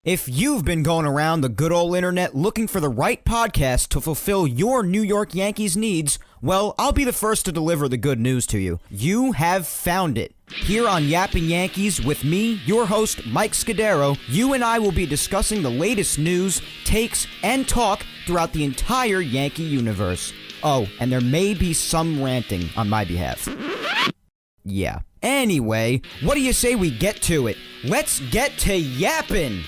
If you've been going around the good old internet looking for the right podcast to fulfill your New York Yankees needs, well, I'll be the first to deliver the good news to you. You have found it. Here on Yapping Yankees with me, your host, Mike Scudero, you and I will be discussing the latest news, takes, and talk throughout the entire Yankee universe. Oh, and there may be some ranting on my behalf. Yeah. Anyway, what do you say we get to it? Let's get to yapping!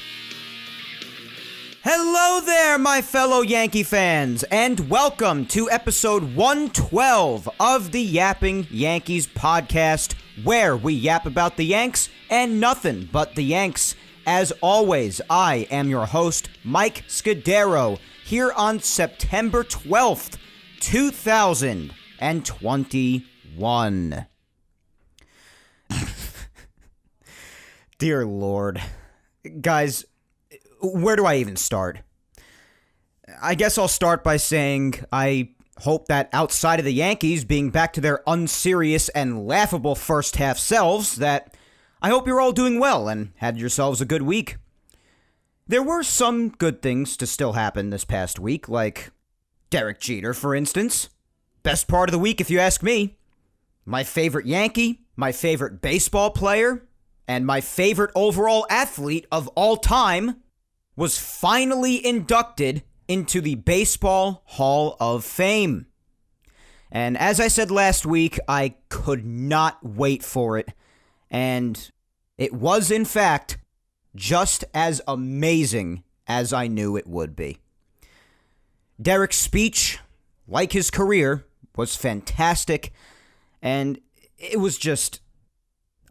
Hello there, my fellow Yankee fans, and welcome to episode 112 of the Yapping Yankees podcast, where we yap about the Yanks and nothing but the Yanks. As always, I am your host, Mike Scudero, here on September 12th, 2021. Dear Lord. Guys, where do I even start? I guess I'll start by saying I hope that outside of the Yankees being back to their unserious and laughable first half selves, that I hope you're all doing well and had yourselves a good week. There were some good things to still happen this past week, like Derek Jeter, for instance. Best part of the week, if you ask me. My favorite Yankee, my favorite baseball player, and my favorite overall athlete of all time was finally inducted into the Baseball Hall of Fame. And as I said last week, I could not wait for it. And it was, in fact, just as amazing as I knew it would be. Derek's speech, like his career, was fantastic. And it was just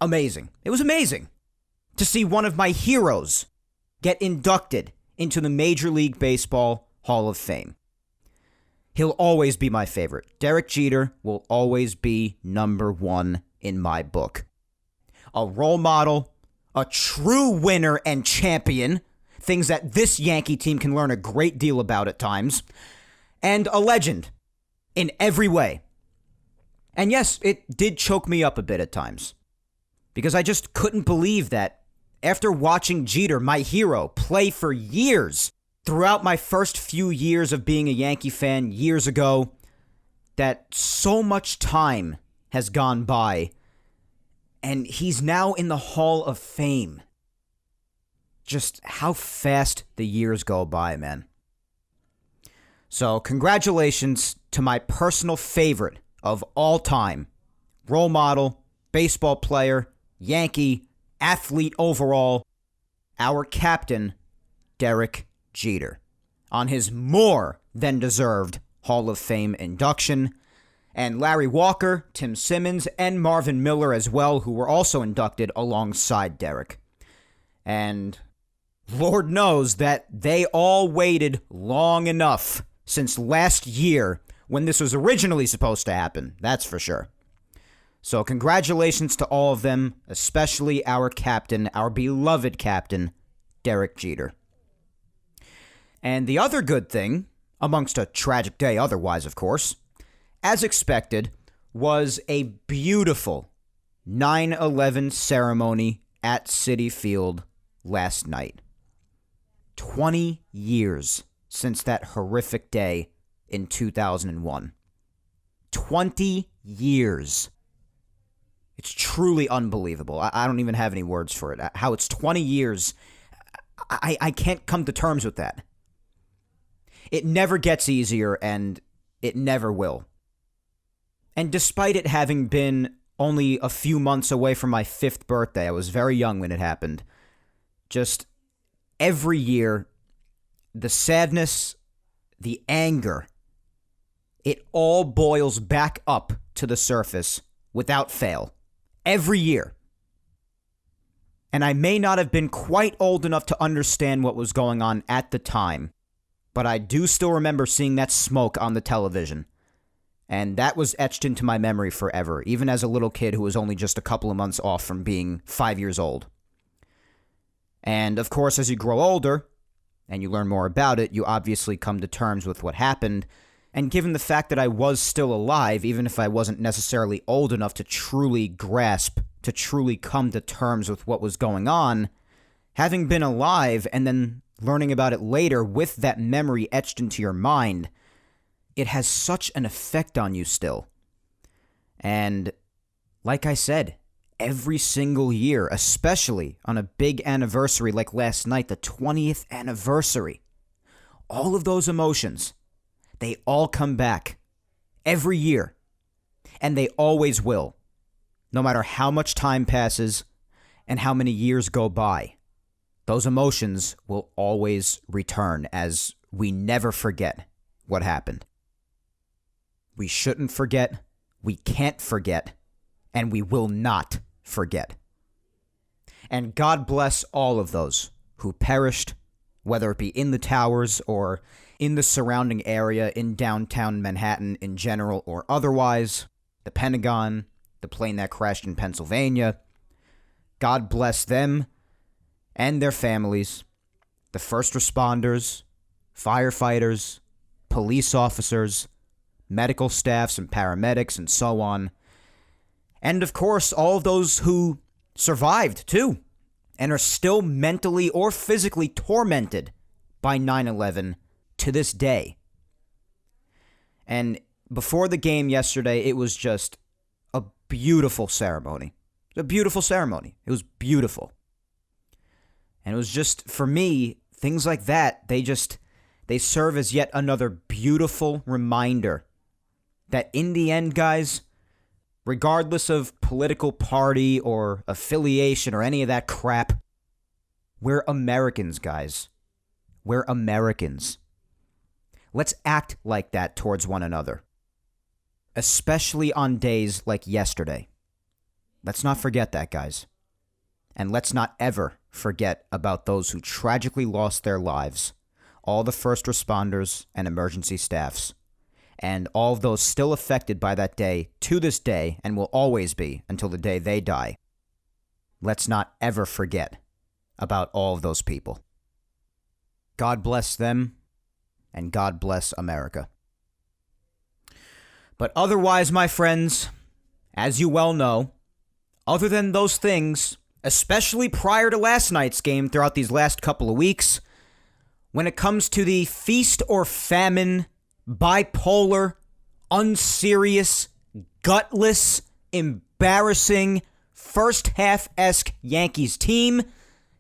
amazing. It was amazing to see one of my heroes get inducted into the Major League Baseball Hall of Fame. He'll always be my favorite. Derek Jeter will always be number one in my book. A role model, a true winner and champion, things that this Yankee team can learn a great deal about at times, and a legend in every way. And yes, it did choke me up a bit at times, because I just couldn't believe that after watching Jeter, my hero, play for years throughout my first few years of being a Yankee fan years ago, that so much time has gone by and he's now in the Hall of Fame. Just how fast the years go by, man. So congratulations to my personal favorite of all time, role model, baseball player, Yankee, athlete overall, our captain, Derek Jeter, on his more than deserved Hall of Fame induction, and Larry Walker, Tim Simmons, and Marvin Miller as well, who were also inducted alongside Derek. And Lord knows that they all waited long enough since last year when this was originally supposed to happen, that's for sure. So congratulations to all of them, especially our captain, our beloved captain, Derek Jeter. And the other good thing, amongst a tragic day otherwise, of course, as expected, was a beautiful 9/11 ceremony at Citi Field last night. 20 years since that horrific day in 2001. 20 years. It's truly unbelievable. I don't even have any words for it. How it's 20 years, I can't come to terms with that. It never gets easier, and it never will. And despite it having been only a few months away from my 5th birthday, I was very young when it happened, just every year, the sadness, the anger, it all boils back up to the surface without fail. Every year. And I may not have been quite old enough to understand what was going on at the time, but I do still remember seeing that smoke on the television. And that was etched into my memory forever, even as a little kid who was only just a couple of months off from being 5 years old. And of course, as you grow older, and you learn more about it, you obviously come to terms with what happened. And given the fact that I was still alive, even if I wasn't necessarily old enough to truly grasp, to truly come to terms with what was going on, having been alive and then learning about it later with that memory etched into your mind, it has such an effect on you still. And like I said, every single year, especially on a big anniversary like last night, the 20th anniversary, all of those emotions, they all come back every year. And they always will, no matter how much time passes and how many years go by. Those emotions will always return as we never forget what happened. We shouldn't forget, we can't forget, and we will not forget. And God bless all of those who perished, whether it be in the towers or in the surrounding area in downtown Manhattan in general or otherwise, the Pentagon, the plane that crashed in Pennsylvania. God bless them and their families, the first responders, firefighters, police officers, medical staffs and paramedics, and so on. And of course, all of those who survived, too, and are still mentally or physically tormented by 9/11 to this day. And before the game yesterday, it was just a beautiful ceremony. A beautiful ceremony. It was beautiful. And it was just, for me, things like that, they serve as yet another beautiful reminder that in the end, guys, regardless of political party or affiliation or any of that crap, we're Americans, guys. We're Americans. Let's act like that towards one another, especially on days like yesterday. Let's not forget that, guys. And let's not ever forget about those who tragically lost their lives, all the first responders and emergency staffs, and all of those still affected by that day to this day and will always be until the day they die. Let's not ever forget about all of those people. God bless them, and God bless America. But otherwise, my friends, as you well know, other than those things, especially prior to last night's game throughout these last couple of weeks, when it comes to the feast or famine, bipolar, unserious, gutless, embarrassing, first half-esque Yankees team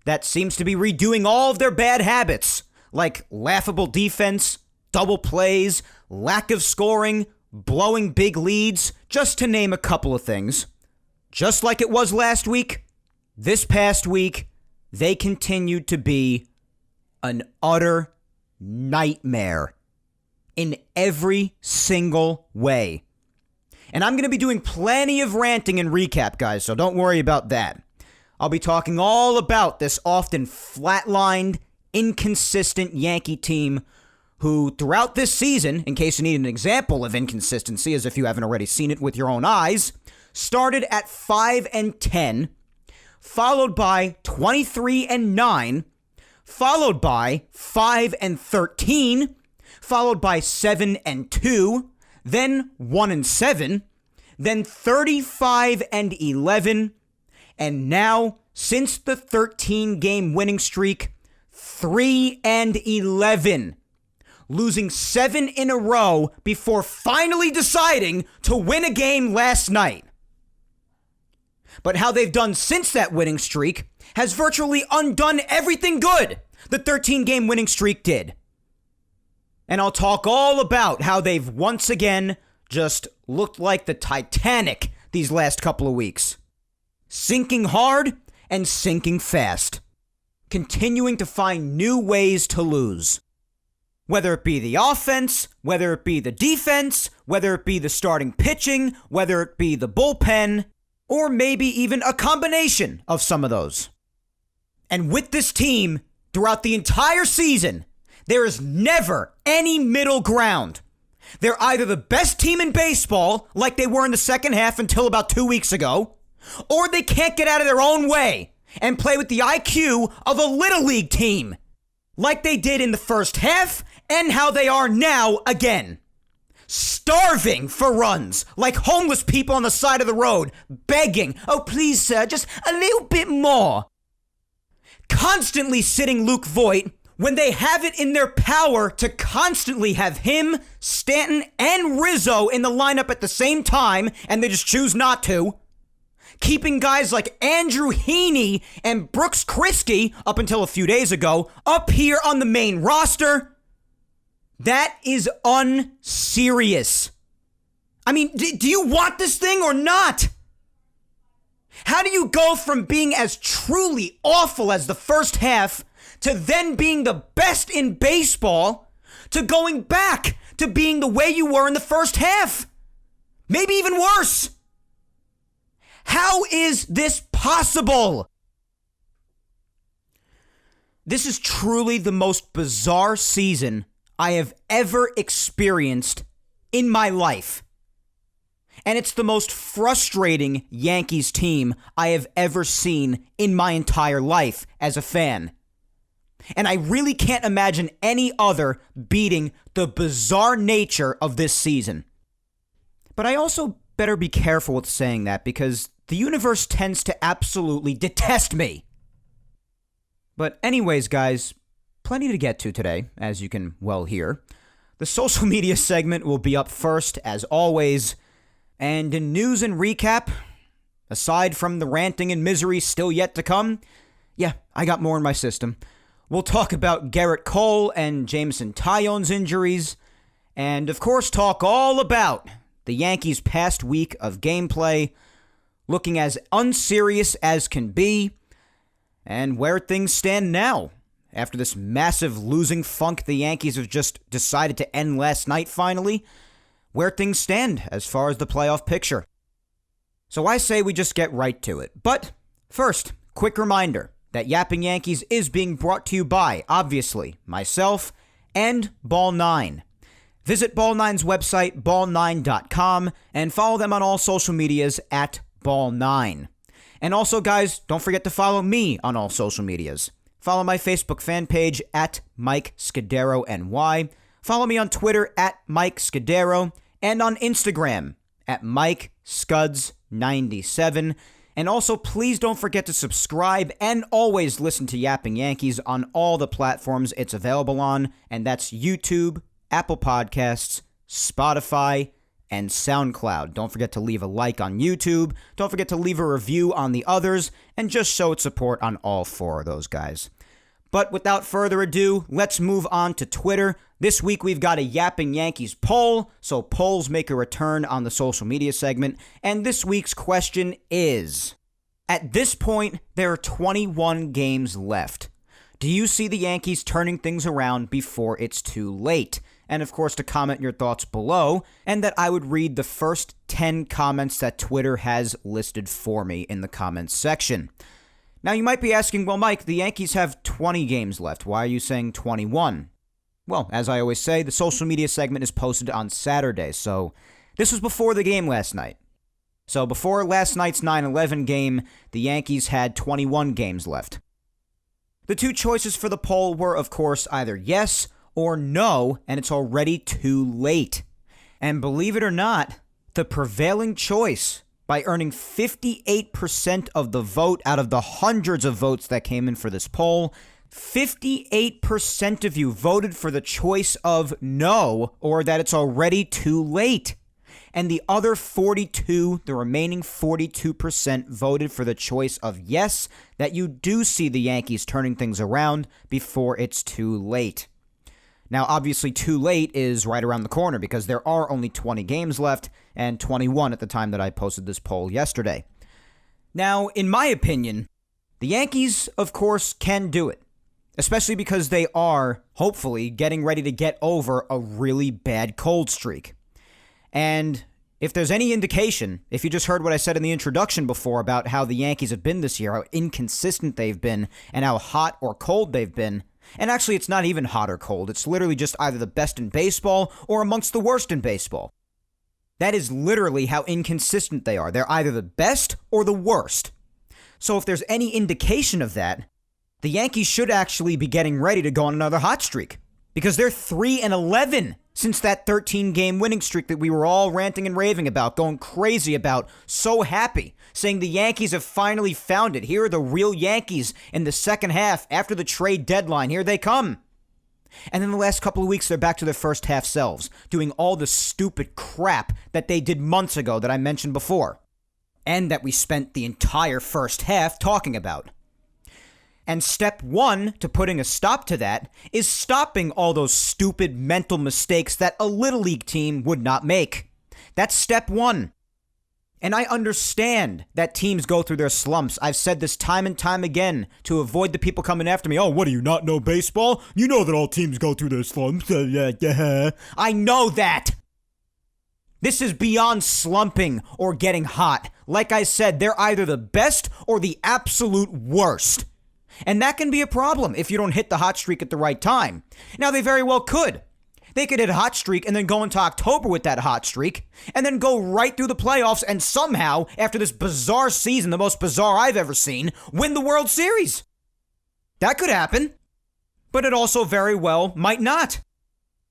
that seems to be redoing all of their bad habits, like laughable defense, double plays, lack of scoring, blowing big leads, just to name a couple of things. Just like it was last week, this past week, they continued to be an utter nightmare in every single way. And I'm going to be doing plenty of ranting and recap, guys, so don't worry about that. I'll be talking all about this often flatlined, inconsistent Yankee team who, throughout this season, in case you need an example of inconsistency, as if you haven't already seen it with your own eyes, started at 5-10, followed by 23-9, followed by 5-13, followed by 7-2, then 1-7, then 35-11, and now, since the 13-game winning streak, 3-11, losing 7 in a row before finally deciding to win a game last night. But how they've done since that winning streak has virtually undone everything good the 13-game winning streak did. And I'll talk all about how they've once again just looked like the Titanic these last couple of weeks. Sinking hard and sinking fast. Continuing to find new ways to lose. Whether it be the offense, whether it be the defense, whether it be the starting pitching, whether it be the bullpen, or maybe even a combination of some of those. And with this team, throughout the entire season, there is never any middle ground. They're either the best team in baseball, like they were in the second half until about 2 weeks ago, or they can't get out of their own way and play with the IQ of a Little League team, like they did in the first half and how they are now again. Starving for runs, like homeless people on the side of the road, begging, "Oh, please, sir, just a little bit more." constantly sitting Luke Voit when they have it in their power to constantly have him, Stanton, and Rizzo in the lineup at the same time, and they just choose not to. Keeping guys like Andrew Heaney and Brooks Krisky, up until a few days ago, up here on the main roster. That is unserious. I mean, do you want this thing or not? How do you go from being as truly awful as the first half to then being the best in baseball to going back to being the way you were in the first half? Maybe even worse. How is this possible? This is truly the most bizarre season I have ever experienced in my life. And it's the most frustrating Yankees team I have ever seen in my entire life as a fan. And I really can't imagine any other beating the bizarre nature of this season. But I also better be careful with saying that because the universe tends to absolutely detest me. But anyways, guys, plenty to get to today, as you can well hear. The social media segment will be up first, as always. And in news and recap, aside from the ranting and misery still yet to come, yeah, I got more in my system. We'll talk about Garrett Cole and Jameson Taillon's injuries, and of course talk all about the Yankees' past week of gameplay, looking as unserious as can be, and where things stand now, after this massive losing funk the Yankees have just decided to end last night finally, where things stand as far as the playoff picture. So I say we just get right to it. But first, quick reminder that Yapping Yankees is being brought to you by, obviously, myself and Ball9. Visit Ball9's website, ball9.com, and follow them on all social medias at Ball9. And also, guys, don't forget to follow me on all social medias. Follow my Facebook fan page at Mike Scudero NY. Follow me on Twitter at Mike Scudero and on Instagram at Mike Scuds97. And also, please don't forget to subscribe and always listen to Yapping Yankees on all the platforms it's available on, and that's YouTube, Apple Podcasts, Spotify, and SoundCloud. Don't forget to leave a like on YouTube. Don't forget to leave a review on the others, and just show its support on all four of those guys. But without further ado, let's move on to Twitter. This week we've got a Yapping Yankees poll, so polls make a return on the social media segment, and this week's question is, at this point, there are 21 games left. Do you see the Yankees turning things around before it's too late? And of course, to comment your thoughts below, and that I would read the first 10 comments that Twitter has listed for me in the comments section. Now, you might be asking, well, Mike, the Yankees have 20 games left. Why are you saying 21? Well, as I always say, the social media segment is posted on Saturday, so this was before the game last night. So before last night's 9-11 game, the Yankees had 21 games left. The two choices for the poll were, of course, either yes or no, and it's already too late. And believe it or not, the prevailing choice, by earning 58% of the vote out of the hundreds of votes that came in for this poll, 58% of you voted for the choice of no, or that it's already too late. And the other 42, the remaining 42% voted for the choice of yes, that you do see the Yankees turning things around before it's too late. Now, obviously, too late is right around the corner because there are only 20 games left and 21 at the time that I posted this poll yesterday. Now, in my opinion, the Yankees, of course, can do it, especially because they are, hopefully, getting ready to get over a really bad cold streak. And if there's any indication, if you just heard what I said in the introduction before about how the Yankees have been this year, how inconsistent they've been, and how hot or cold they've been, and actually it's not even hot or cold, it's literally just either the best in baseball or amongst the worst in baseball. That is literally how inconsistent they are. They're either the best or the worst. So if there's any indication of that, the Yankees should actually be getting ready to go on another hot streak, because they're 3-11 Since that 13-game winning streak that we were all ranting and raving about, going crazy about, so happy, saying the Yankees have finally found it. Here are the real Yankees in the second half after the trade deadline. Here they come. And then the last couple of weeks, they're back to their first half selves, doing all the stupid crap that they did months ago that I mentioned before, and that we spent the entire first half talking about. And step one to putting a stop to that is stopping all those stupid mental mistakes that a Little League team would not make. That's step one. And I understand that teams go through their slumps. I've said this time and time again to avoid the people coming after me. Oh, what do you not know baseball? You know that all teams go through their slumps. I know that. This is beyond slumping or getting hot. Like I said, they're either the best or the absolute worst. And that can be a problem if you don't hit the hot streak at the right time. Now, they very well could. They could hit a hot streak and then go into October with that hot streak and then go right through the playoffs and somehow, after this bizarre season, the most bizarre I've ever seen, win the World Series. That could happen. But it also very well might not.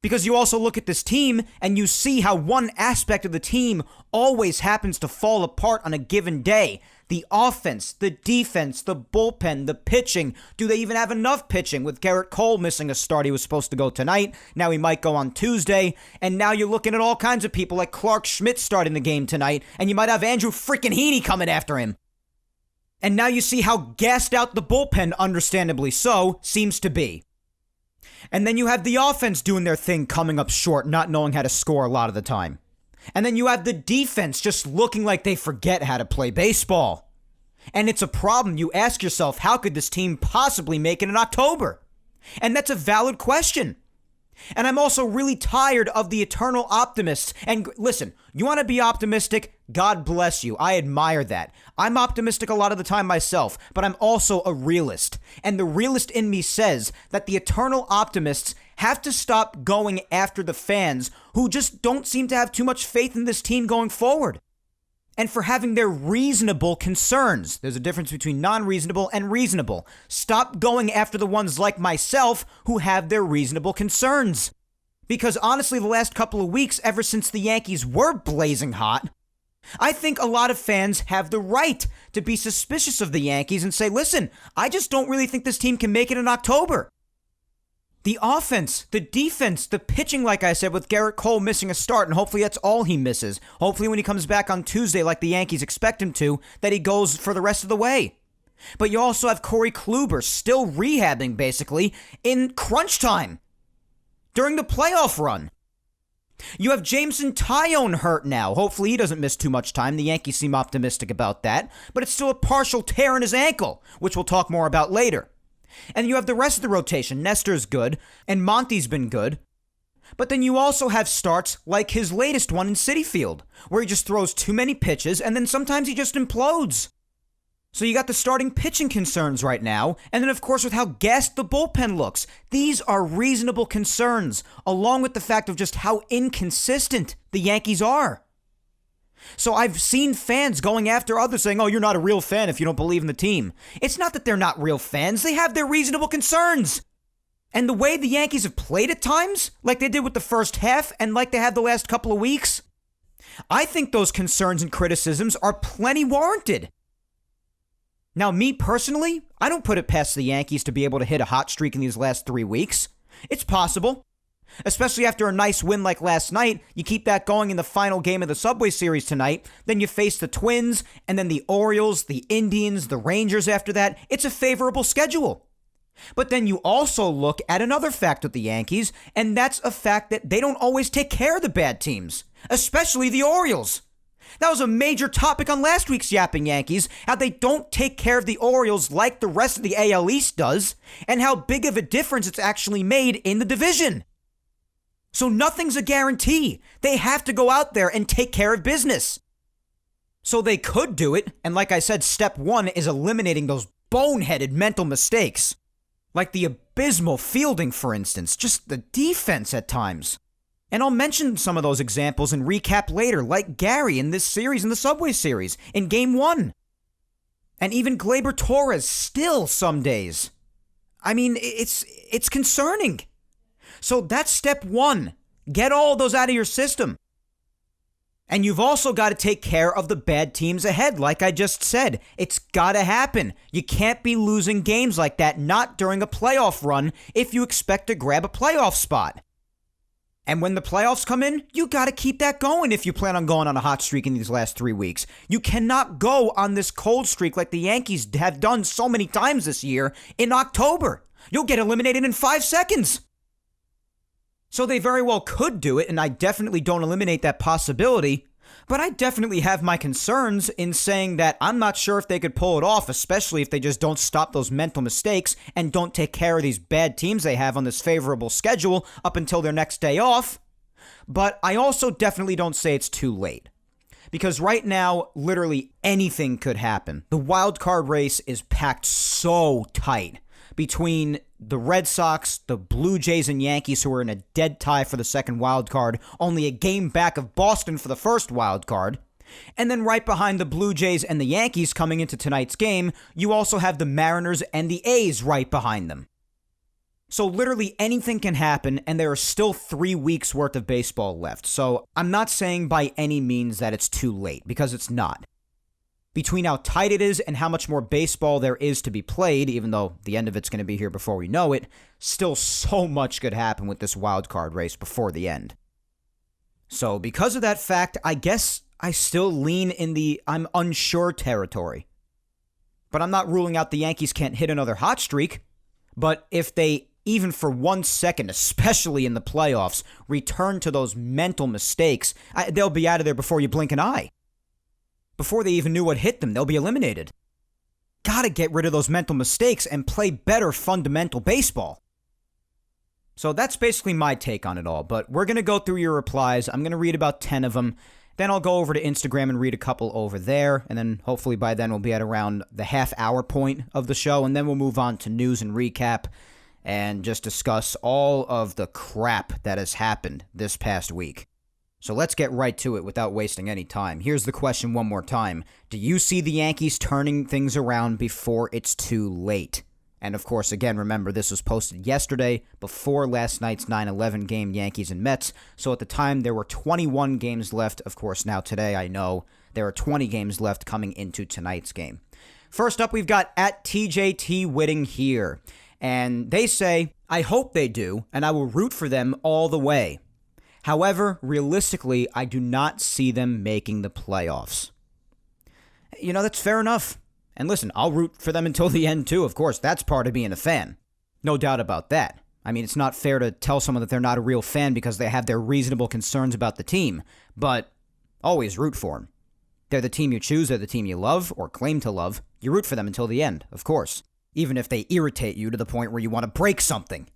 Because you also look at this team and you see how one aspect of the team always happens to fall apart on a given day. The offense, the defense, the bullpen, the pitching. Do they even have enough pitching with Garrett Cole missing a start? He was supposed to go tonight. Now he might go on Tuesday. And now you're looking at all kinds of people like Clark Schmidt starting the game tonight. And you might have Andrew freaking Heaney coming after him. And now you see how gassed out the bullpen, understandably so, seems to be. And then you have the offense doing their thing, coming up short, not knowing how to score a lot of the time. And then you have the defense just looking like they forget how to play baseball. And it's a problem. You ask yourself, how could this team possibly make it in October? And that's a valid question. And I'm also really tired of the eternal optimists. And listen, you want to be optimistic? God bless you. I admire that. I'm optimistic a lot of the time myself, but I'm also a realist. And the realist in me says that the eternal optimists have to stop going after the fans who just don't seem to have too much faith in this team going forward. And for having their reasonable concerns. There's a difference between non-reasonable and reasonable. Stop going after the ones like myself who have their reasonable concerns. Because honestly, the last couple of weeks, ever since the Yankees were blazing hot, I think a lot of fans have the right to be suspicious of the Yankees and say, listen, I just don't really think this team can make it in October. The offense, the defense, the pitching, like I said, with Garrett Cole missing a start, and hopefully that's all he misses. Hopefully when he comes back on Tuesday like the Yankees expect him to, that he goes for the rest of the way. But you also have Corey Kluber still rehabbing, basically, in crunch time during the playoff run. You have Jameson Taillon hurt now. Hopefully he doesn't miss too much time. The Yankees seem optimistic about that. But it's still a partial tear in his ankle, which we'll talk more about later. And you have the rest of the rotation. Nestor's good, and Monty's been good. But then you also have starts like his latest one in Citi Field, where he just throws too many pitches, and then sometimes he just implodes. So you got the starting pitching concerns right now, and then of course with how gassed the bullpen looks. These are reasonable concerns, along with the fact of just how inconsistent the Yankees are. So I've seen fans going after others saying, oh, you're not a real fan if you don't believe in the team. It's not that they're not real fans. They have their reasonable concerns. And the way the Yankees have played at times, like they did with the first half and like they have the last couple of weeks, I think those concerns and criticisms are plenty warranted. Now, me personally, I don't put it past the Yankees to be able to hit a hot streak in these last 3 weeks. It's possible. Especially after a nice win like last night, you keep that going in the final game of the Subway Series tonight, then you face the Twins, and then the Orioles, the Indians, the Rangers after that. It's a favorable schedule. But then you also look at another fact with the Yankees, and that's a fact that they don't always take care of the bad teams, especially the Orioles. That was a major topic on last week's Yapping Yankees, how they don't take care of the Orioles like the rest of the AL East does, and how big of a difference it's actually made in the division. So nothing's a guarantee. They have to go out there and take care of business. So they could do it, and like I said, step one is eliminating those boneheaded mental mistakes. Like the abysmal fielding, for instance, just the defense at times. And I'll mention some of those examples and recap later, like Gary in this series, in the Subway Series, in Game 1. And even Gleyber Torres still some days. I mean, it's concerning. So that's step one. Get all those out of your system. And you've also got to take care of the bad teams ahead, like I just said. It's got to happen. You can't be losing games like that, not during a playoff run, if you expect to grab a playoff spot. And when the playoffs come in, you got to keep that going if you plan on going on a hot streak in these last 3 weeks. You cannot go on this cold streak like the Yankees have done so many times this year in October. You'll get eliminated in 5 seconds. So they very well could do it, and I definitely don't eliminate that possibility. But I definitely have my concerns in saying that I'm not sure if they could pull it off, especially if they just don't stop those mental mistakes and don't take care of these bad teams they have on this favorable schedule up until their next day off. But I also definitely don't say it's too late. Because right now, literally anything could happen. The wild card race is packed so tight between the Red Sox, the Blue Jays, and Yankees, who are in a dead tie for the second wild card, only a game back of Boston for the first wild card. And then right behind the Blue Jays and the Yankees coming into tonight's game, you also have the Mariners and the A's right behind them. So literally anything can happen, and there are still 3 weeks worth of baseball left. So I'm not saying by any means that it's too late, because it's not. Between how tight it is and how much more baseball there is to be played, even though the end of it's going to be here before we know it, still so much could happen with this wild card race before the end. So because of that fact, I guess I still lean in the I'm unsure territory. But I'm not ruling out the Yankees can't hit another hot streak. But if they, even for 1 second, especially in the playoffs, return to those mental mistakes, they'll be out of there before you blink an eye. Before they even knew what hit them, they'll be eliminated. Gotta get rid of those mental mistakes and play better fundamental baseball. So that's basically my take on it all, but we're going to go through your replies. I'm going to read about 10 of them. Then I'll go over to Instagram and read a couple over there, and then hopefully by then we'll be at around the half-hour point of the show, and then we'll move on to news and recap and just discuss all of the crap that has happened this past week. So let's get right to it without wasting any time. Here's the question one more time. Do you see the Yankees turning things around before it's too late? And of course, again, remember, this was posted yesterday before last night's 9-11 game, Yankees and Mets. So at the time, there were 21 games left. Of course, now today, I know there are 20 games left coming into tonight's game. First up, we've got at TJT Whitting here. And they say, I hope they do, and I will root for them all the way. However, realistically, I do not see them making the playoffs. You know, that's fair enough. And listen, I'll root for them until the end too, of course. That's part of being a fan. No doubt about that. I mean, it's not fair to tell someone that they're not a real fan because they have their reasonable concerns about the team. But always root for them. They're the team you choose, they're the team you love, or claim to love. You root for them until the end, of course. Even if they irritate you to the point where you want to break something.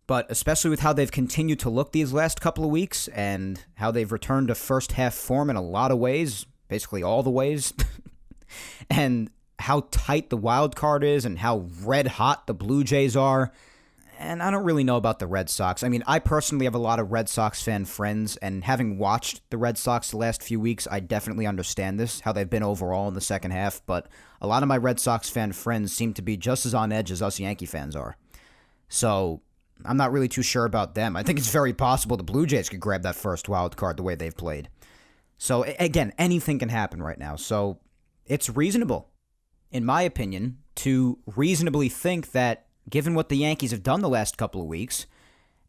But especially with how they've continued to look these last couple of weeks and how they've returned to first half form in a lot of ways, basically all the ways, and how tight the wild card is and how red hot the Blue Jays are. And I don't really know about the Red Sox. I mean, I personally have a lot of Red Sox fan friends, and having watched the Red Sox the last few weeks, I definitely understand this, how they've been overall in the second half. But a lot of my Red Sox fan friends seem to be just as on edge as us Yankee fans are. So I'm not really too sure about them. I think it's very possible the Blue Jays could grab that first wild card the way they've played. So again, anything can happen right now. So it's reasonable, in my opinion, to reasonably think that given what the Yankees have done the last couple of weeks,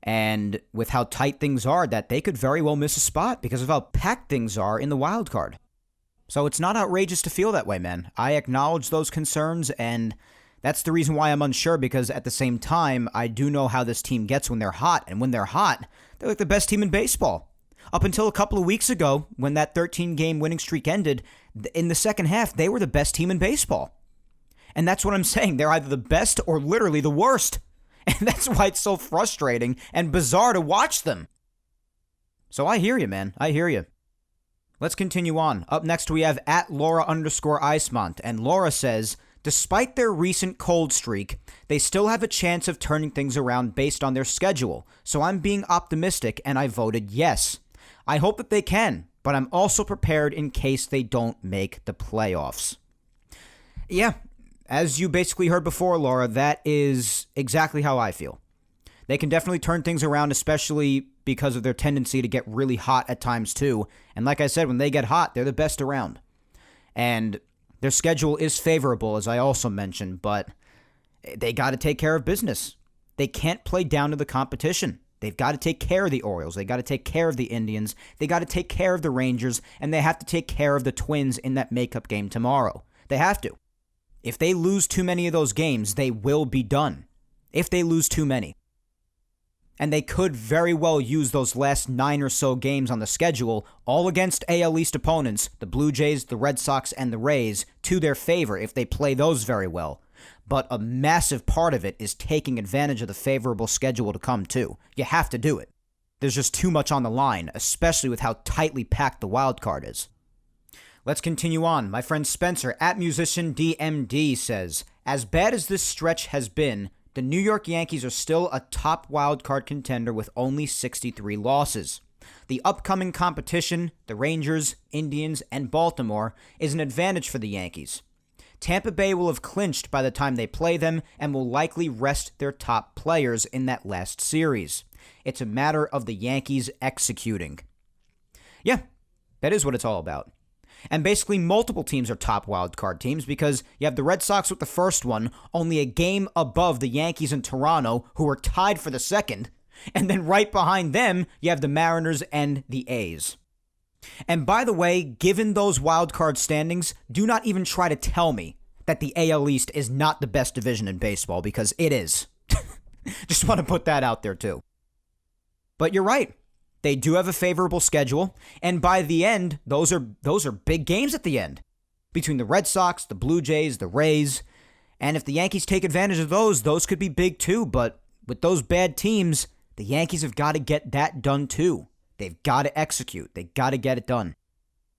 and with how tight things are, that they could very well miss a spot because of how packed things are in the wild card. So it's not outrageous to feel that way, man. I acknowledge those concerns, and that's the reason why I'm unsure, because at the same time, I do know how this team gets when they're hot, and when they're hot, they're like the best team in baseball. Up until a couple of weeks ago, when that 13-game winning streak ended, in the second half, they were the best team in baseball. And that's what I'm saying. They're either the best or literally the worst. And that's why it's so frustrating and bizarre to watch them. So I hear you, man. I hear you. Let's continue on. Up next, we have at Laura_Icemont. And Laura says, despite their recent cold streak, they still have a chance of turning things around based on their schedule. So I'm being optimistic, and I voted yes. I hope that they can, but I'm also prepared in case they don't make the playoffs. Yeah, as you basically heard before, Laura, that is exactly how I feel. They can definitely turn things around, especially because of their tendency to get really hot at times too. And like I said, when they get hot, they're the best around. And their schedule is favorable, as I also mentioned, but they got to take care of business. They can't play down to the competition. They've got to take care of the Orioles. They got to take care of the Indians. They got to take care of the Rangers, and they have to take care of the Twins in that makeup game tomorrow. They have to. If they lose too many of those games, they will be done. If they lose too many. And they could very well use those last 9 or so games on the schedule, all against AL East opponents, the Blue Jays, the Red Sox, and the Rays, to their favor if they play those very well. But a massive part of it is taking advantage of the favorable schedule to come too. You have to do it. There's just too much on the line, especially with how tightly packed the wild card is. Let's continue on. My friend Spencer at Musician DMD says, as bad as this stretch has been, the New York Yankees are still a top wild card contender with only 63 losses. The upcoming competition, the Rangers, Indians, and Baltimore, is an advantage for the Yankees. Tampa Bay will have clinched by the time they play them and will likely rest their top players in that last series. It's a matter of the Yankees executing. Yeah, that is what it's all about. And basically multiple teams are top wildcard teams because you have the Red Sox with the first one, only a game above the Yankees and Toronto, who are tied for the second. And then right behind them, you have the Mariners and the A's. And by the way, given those wildcard standings, do not even try to tell me that the AL East is not the best division in baseball, because it is. Just want to put that out there too. But you're right. They do have a favorable schedule, and by the end, those are big games at the end. Between the Red Sox, the Blue Jays, the Rays, and if the Yankees take advantage of those could be big too, but with those bad teams, the Yankees have got to get that done too. They've got to execute. They got to get it done.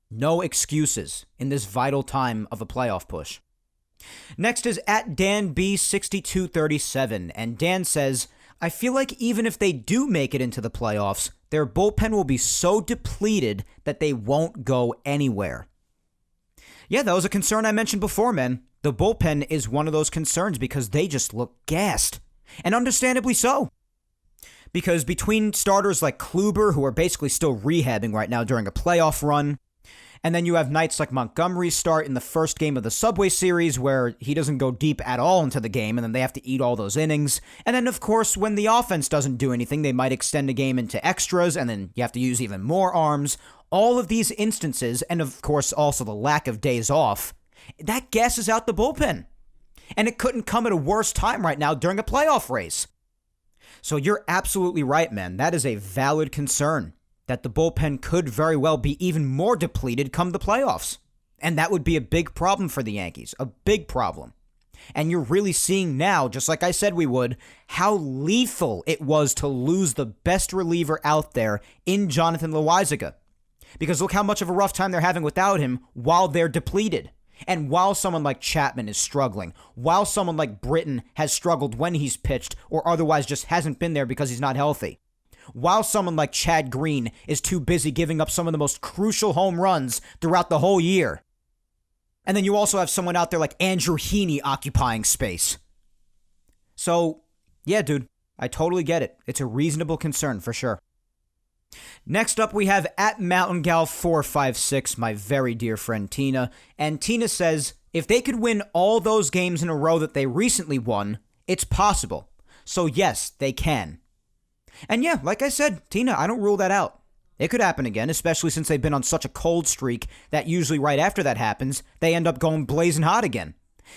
No excuses in this vital time of a playoff push. Next is at DanB6237, and Dan says, I feel like even if they do make it into the playoffs, their bullpen will be so depleted that they won't go anywhere. Yeah, that was a concern I mentioned before, man. The bullpen is one of those concerns because they just look gassed. And understandably so. Because between starters like Kluber, who are basically still rehabbing right now during a playoff run, and then you have nights like Montgomery's start in the first game of the Subway Series where he doesn't go deep at all into the game, and then they have to eat all those innings. And then, of course, when the offense doesn't do anything, they might extend a game into extras, and then you have to use even more arms. All of these instances, and of course also the lack of days off, that gasses out the bullpen. And it couldn't come at a worse time right now during a playoff race. So you're absolutely right, man. That is a valid concern, that the bullpen could very well be even more depleted come the playoffs. And that would be a big problem for the Yankees, a big problem. And you're really seeing now, just like I said we would, how lethal it was to lose the best reliever out there in Jonathan Loaisiga. Because look how much of a rough time they're having without him while they're depleted. And while someone like Chapman is struggling, while someone like Britton has struggled when he's pitched or otherwise just hasn't been there because he's not healthy, while someone like Chad Green is too busy giving up some of the most crucial home runs throughout the whole year. And then you also have someone out there like Andrew Heaney occupying space. So, yeah, dude, I totally get it. It's a reasonable concern for sure. Next up, we have at MountainGal456, my very dear friend Tina. And Tina says, if they could win all those games in a row that they recently won, it's possible. So yes, they can. And yeah, like I said, Tina, I don't rule that out. It could happen again, especially since they've been on such a cold streak that usually right after that happens, they end up going blazing hot again.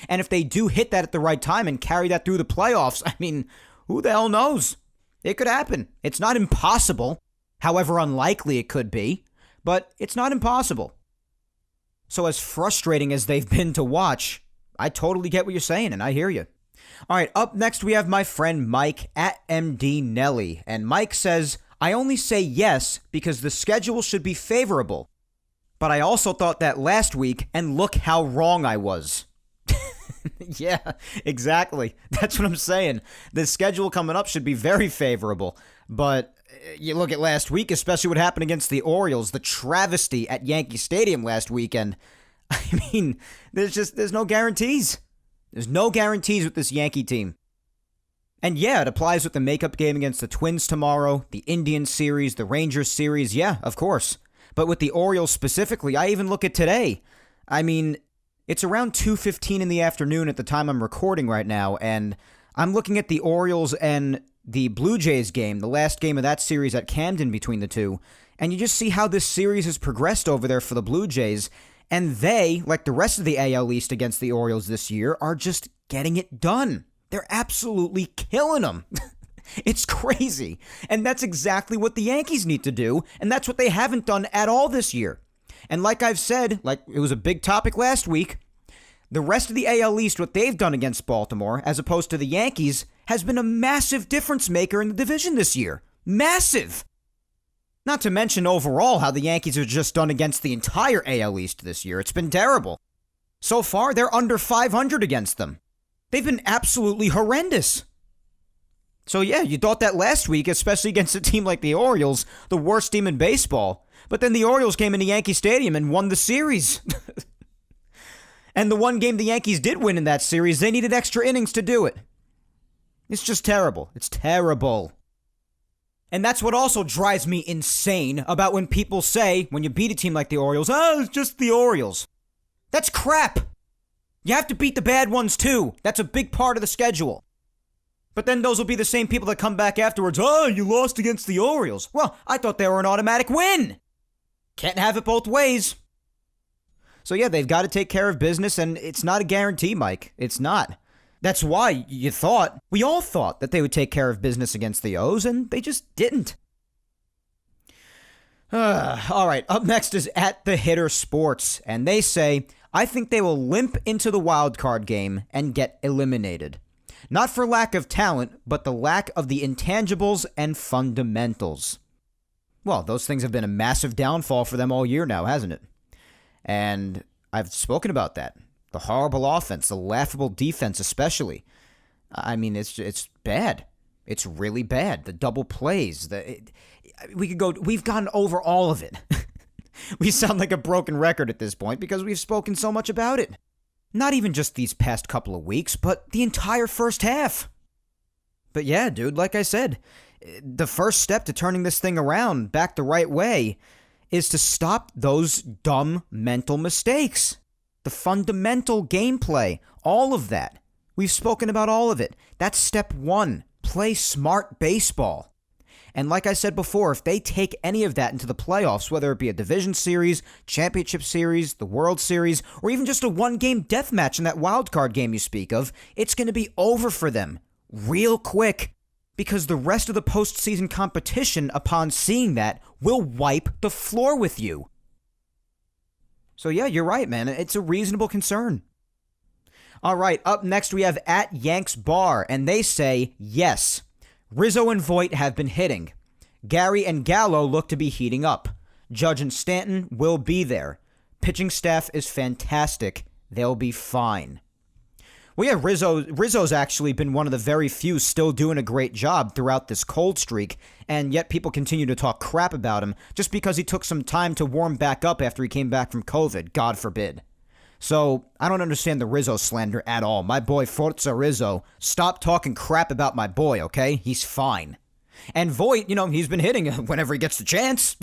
And if they do hit that at the right time and carry that through the playoffs, I mean, who the hell knows? It could happen. It's not impossible. However unlikely it could be, but it's not impossible. So as frustrating as they've been to watch, I totally get what you're saying, and I hear you. All right, up next we have my friend Mike at MD Nelly, and Mike says, I only say yes because the schedule should be favorable, but I also thought that last week, and look how wrong I was. Yeah, exactly. That's what I'm saying. The schedule coming up should be very favorable, but you look at last week, especially what happened against the Orioles, the travesty at Yankee Stadium last weekend. I mean, there's no guarantees. There's no guarantees with this Yankee team. And yeah, it applies with the makeup game against the Twins tomorrow, the Indians series, the Rangers series, yeah, of course. But with the Orioles specifically, I even look at today. I mean, it's around 2:15 in the afternoon at the time I'm recording right now, and I'm looking at the Orioles and the Blue Jays game, the last game of that series at Camden between the two, and you just see how this series has progressed over there for the Blue Jays, and they, like the rest of the AL East against the Orioles this year, are just getting it done. They're absolutely killing them. It's crazy. And that's exactly what the Yankees need to do, and that's what they haven't done at all this year. And like I've said, like it was a big topic last week, the rest of the AL East, what they've done against Baltimore, as opposed to the Yankees, has been a massive difference maker in the division this year. Massive! Not to mention overall how the Yankees have just done against the entire AL East this year. It's been terrible. So far, they're under 500 against them. They've been absolutely horrendous. So yeah, you thought that last week, especially against a team like the Orioles, the worst team in baseball. But then the Orioles came into Yankee Stadium and won the series. And the one game the Yankees did win in that series, they needed extra innings to do it. It's just terrible. It's terrible. And that's what also drives me insane about when people say, when you beat a team like the Orioles, oh, it's just the Orioles. That's crap. You have to beat the bad ones too. That's a big part of the schedule. But then those will be the same people that come back afterwards, oh, you lost against the Orioles. Well, I thought they were an automatic win. Can't have it both ways. So yeah, they've got to take care of business, and it's not a guarantee, Mike. It's not. That's why we all thought that they would take care of business against the O's, and they just didn't. All right, up next is At the Hitter Sports, and they say, I think they will limp into the wild card game and get eliminated. Not for lack of talent, but the lack of the intangibles and fundamentals. Well, those things have been a massive downfall for them all year now, hasn't it? And I've spoken about that. The horrible offense, the laughable defense especially. I mean, it's bad. It's really bad. The double plays. We've gone over all of it. We sound like a broken record at this point because we've spoken so much about it. Not even just these past couple of weeks, but the entire first half. But yeah, dude, like I said, the first step to turning this thing around back the right way is to stop those dumb mental mistakes. The fundamental gameplay, all of that. We've spoken about all of it. That's step one. Play smart baseball. And like I said before, if they take any of that into the playoffs, whether it be a division series, championship series, the World Series, or even just a one-game death match in that wild card game you speak of, it's going to be over for them real quick. Because the rest of the postseason competition, upon seeing that, will wipe the floor with you. So yeah, you're right, man. It's a reasonable concern. All right, up next we have At Yanks Bar, and they say, yes, Rizzo and Voit have been hitting. Gary and Gallo look to be heating up. Judge and Stanton will be there. Pitching staff is fantastic. They'll be fine. Well, yeah, Rizzo's actually been one of the very few still doing a great job throughout this cold streak, and yet people continue to talk crap about him just because he took some time to warm back up after he came back from COVID, God forbid. So, I don't understand the Rizzo slander at all. My boy Forza Rizzo, stop talking crap about my boy, okay? He's fine. And Voit, he's been hitting whenever he gets the chance.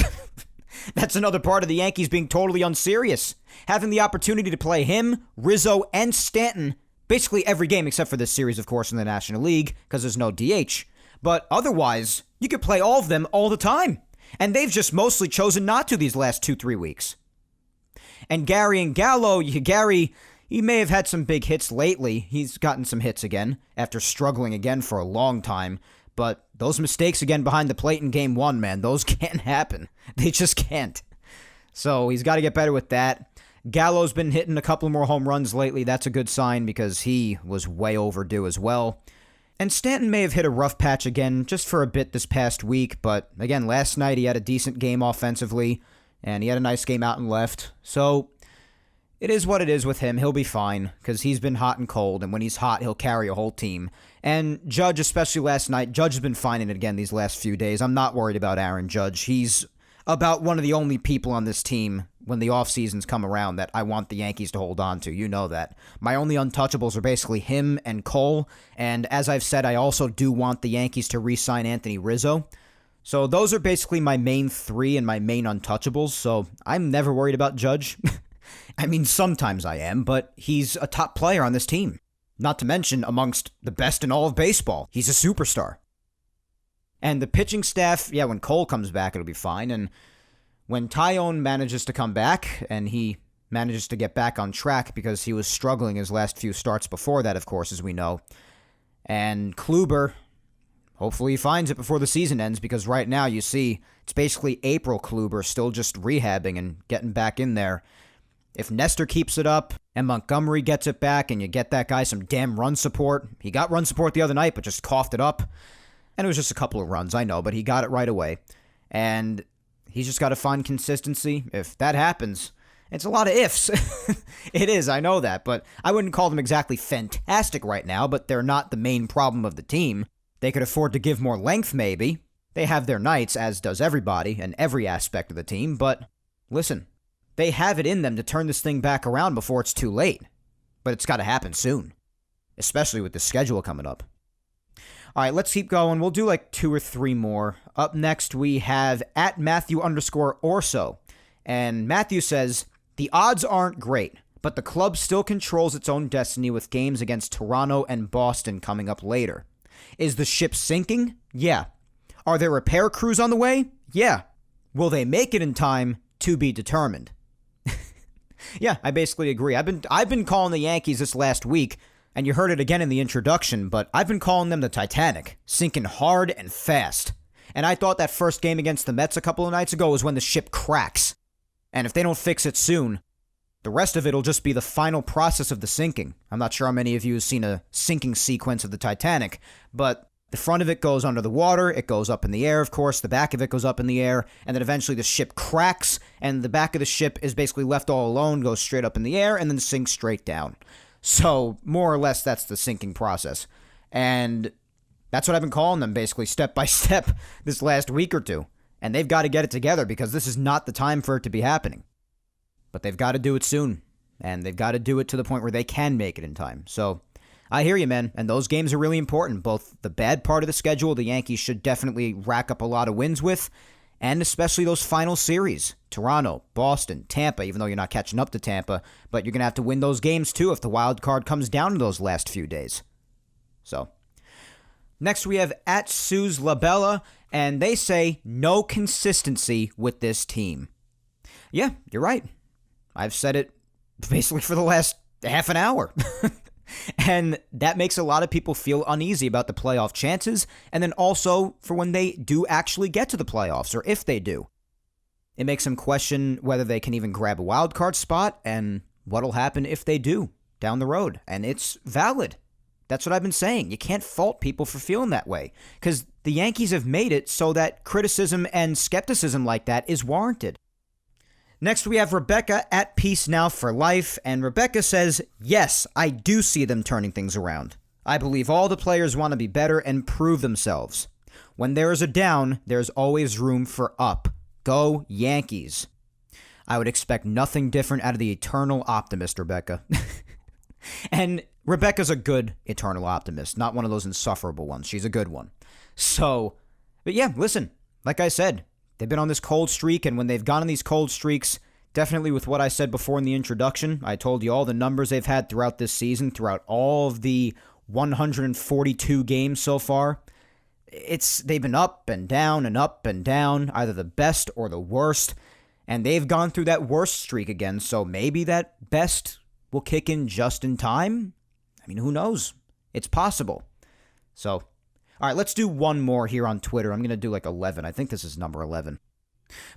That's another part of the Yankees being totally unserious. Having the opportunity to play him, Rizzo, and Stanton basically every game except for this series, of course, in the National League, because there's no DH. But otherwise, you could play all of them all the time. And they've just mostly chosen not to these last 2-3 weeks. And Gary and Gallo, Gary, he may have had some big hits lately. He's gotten some hits again, after struggling again for a long time. But those mistakes again behind the plate in Game 1, man, those can't happen. They just can't. So he's got to get better with that. Gallo's been hitting a couple more home runs lately. That's a good sign because he was way overdue as well. And Stanton may have hit a rough patch again just for a bit this past week, but again, last night he had a decent game offensively, and he had a nice game out and left. So it is what it is with him. He'll be fine because he's been hot and cold, and when he's hot, he'll carry a whole team. And Judge, especially last night, Judge has been fine in it again these last few days. I'm not worried about Aaron Judge. about one of the only people on this team when the off seasons come around that I want the Yankees to hold on to. You know that. My only untouchables are basically him and Cole, and as I've said, I also do want the Yankees to re-sign Anthony Rizzo. So those are basically my main three and my main untouchables, so I'm never worried about Judge. I mean, sometimes I am, but he's a top player on this team. Not to mention amongst the best in all of baseball. He's a superstar. And the pitching staff, yeah, when Cole comes back, it'll be fine. And when Taillon manages to come back, and he manages to get back on track because he was struggling his last few starts before that, of course, as we know. And Kluber, hopefully he finds it before the season ends, because right now you see it's basically April Kluber still just rehabbing and getting back in there. If Nestor keeps it up and Montgomery gets it back and you get that guy some damn run support. He got run support the other night, but just coughed it up. And it was just a couple of runs, I know, but he got it right away. And he's just got to find consistency. If that happens, it's a lot of ifs. It is, I know that, but I wouldn't call them exactly fantastic right now, but they're not the main problem of the team. They could afford to give more length, maybe. They have their nights, as does everybody and every aspect of the team, but listen, they have it in them to turn this thing back around before it's too late. But it's got to happen soon, especially with the schedule coming up. All right, let's keep going. We'll do like 2 or 3 more. Up next, we have at Matthew_Orso. And Matthew says, the odds aren't great, but the club still controls its own destiny with games against Toronto and Boston coming up later. Is the ship sinking? Yeah. Are there repair crews on the way? Yeah. Will they make it in time? To be determined. Yeah, I basically agree. I've been calling the Yankees this last week, and you heard it again in the introduction, but I've been calling them the Titanic, sinking hard and fast. And I thought that first game against the Mets a couple of nights ago was when the ship cracks. And if they don't fix it soon, the rest of it will just be the final process of the sinking. I'm not sure how many of you have seen a sinking sequence of the Titanic, but the front of it goes under the water, it goes up in the air, of course, the back of it goes up in the air, and then eventually the ship cracks, and the back of the ship is basically left all alone, goes straight up in the air, and then sinks straight down. So, more or less, that's the sinking process. And that's what I've been calling them, basically, step by step, this last week or two. And they've got to get it together, because this is not the time for it to be happening. But they've got to do it soon, and they've got to do it to the point where they can make it in time. So I hear you, man, and those games are really important. Both the bad part of the schedule, the Yankees should definitely rack up a lot of wins with, and especially those final series. Toronto, Boston, Tampa, even though you're not catching up to Tampa, but you're going to have to win those games too if the wild card comes down to those last few days. So, next we have at Suze Labella, and they say no consistency with this team. Yeah, you're right. I've said it basically for the last half an hour. And that makes a lot of people feel uneasy about the playoff chances, and then also for when they do actually get to the playoffs, or if they do. It makes them question whether they can even grab a wild card spot, and what'll happen if they do down the road. And it's valid. That's what I've been saying. You can't fault people for feeling that way, because the Yankees have made it so that criticism and skepticism like that is warranted. Next, we have Rebecca at Peace Now for Life, and Rebecca says, yes, I do see them turning things around. I believe all the players want to be better and prove themselves. When there is a down, there's always room for up. Go Yankees. I would expect nothing different out of the eternal optimist, Rebecca. And Rebecca's a good eternal optimist, not one of those insufferable ones. She's a good one. So, but yeah, listen, like I said, they've been on this cold streak, and when they've gone on these cold streaks, definitely with what I said before in the introduction, I told you all the numbers they've had throughout this season, throughout all of the 142 games so far. They've been up and down and up and down, either the best or the worst, and they've gone through that worst streak again, so maybe that best will kick in just in time. I mean, who knows? It's possible. So, all right, let's do one more here on Twitter. I'm going to do like 11. I think this is number 11.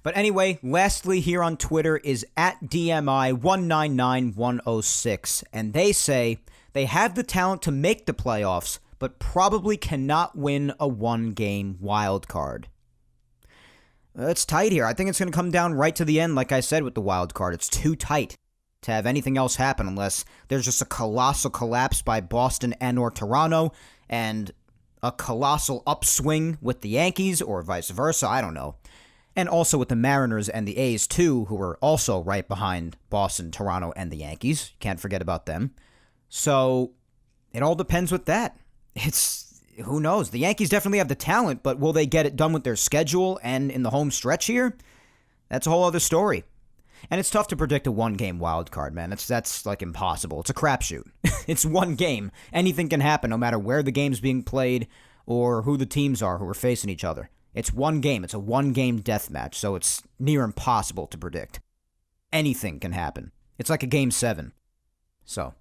But anyway, lastly here on Twitter is at DMI199106, and they say they have the talent to make the playoffs, but probably cannot win a one-game wild card. It's tight here. I think it's going to come down right to the end, like I said, with the wild card. It's too tight to have anything else happen unless there's just a colossal collapse by Boston and or Toronto, and a colossal upswing with the Yankees, or vice versa, I don't know. And also with the Mariners and the A's too, who are also right behind Boston, Toronto, and the Yankees. Can't forget about them. So it all depends with that. Who knows? The Yankees definitely have the talent, but will they get it done with their schedule and in the home stretch here? That's a whole other story. And it's tough to predict a one-game wild card, man. That's like impossible. It's a crapshoot. It's one game. Anything can happen no matter where the game's being played or who the teams are who are facing each other. It's one game. It's a one-game death match, so it's near impossible to predict. Anything can happen. It's like a Game 7. So,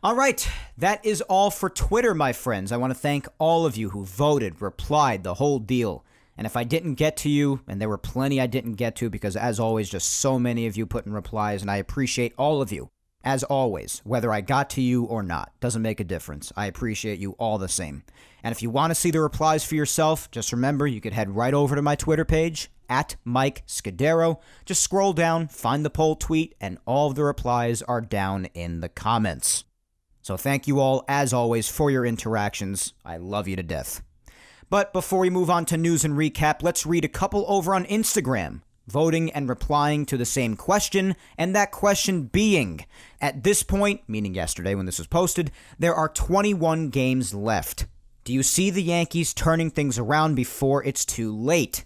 all right. That is all for Twitter, my friends. I want to thank all of you who voted, replied, the whole deal. And if I didn't get to you, and there were plenty I didn't get to, because as always, just so many of you put in replies, and I appreciate all of you, as always, whether I got to you or not. Doesn't make a difference. I appreciate you all the same. And if you want to see the replies for yourself, just remember you could head right over to my Twitter page, at Mike Scudero. Just scroll down, find the poll tweet, and all of the replies are down in the comments. So thank you all, as always, for your interactions. I love you to death. But before we move on to news and recap, let's read a couple over on Instagram, voting and replying to the same question, and that question being, at this point, meaning yesterday when this was posted, there are 21 games left. Do you see the Yankees turning things around before it's too late?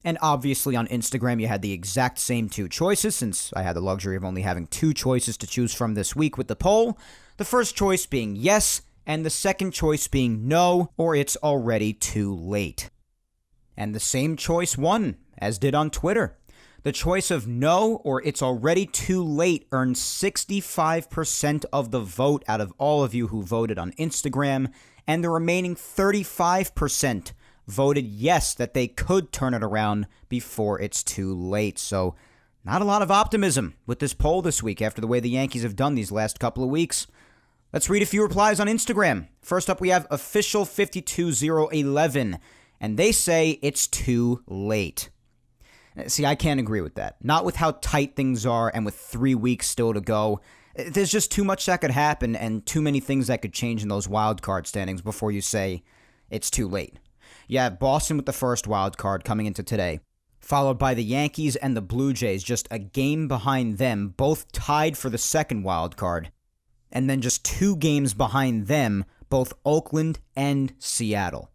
And obviously on Instagram you had the exact same two choices, since I had the luxury of only having two choices to choose from this week with the poll. The first choice being yes, and the second choice being no, or it's already too late. And the same choice won, as did on Twitter. The choice of no, or it's already too late, earned 65% of the vote out of all of you who voted on Instagram, and the remaining 35% voted yes, that they could turn it around before it's too late. So, not a lot of optimism with this poll this week after the way the Yankees have done these last couple of weeks. Let's read a few replies on Instagram. First up, we have official52011, and they say it's too late. See, I can't agree with that. Not with how tight things are and with 3 weeks still to go. There's just too much that could happen and too many things that could change in those wild card standings before you say it's too late. You have Boston with the first wild card coming into today, followed by the Yankees and the Blue Jays, just a game behind them, both tied for the second wild card. And then just 2 games behind them, both Oakland and Seattle.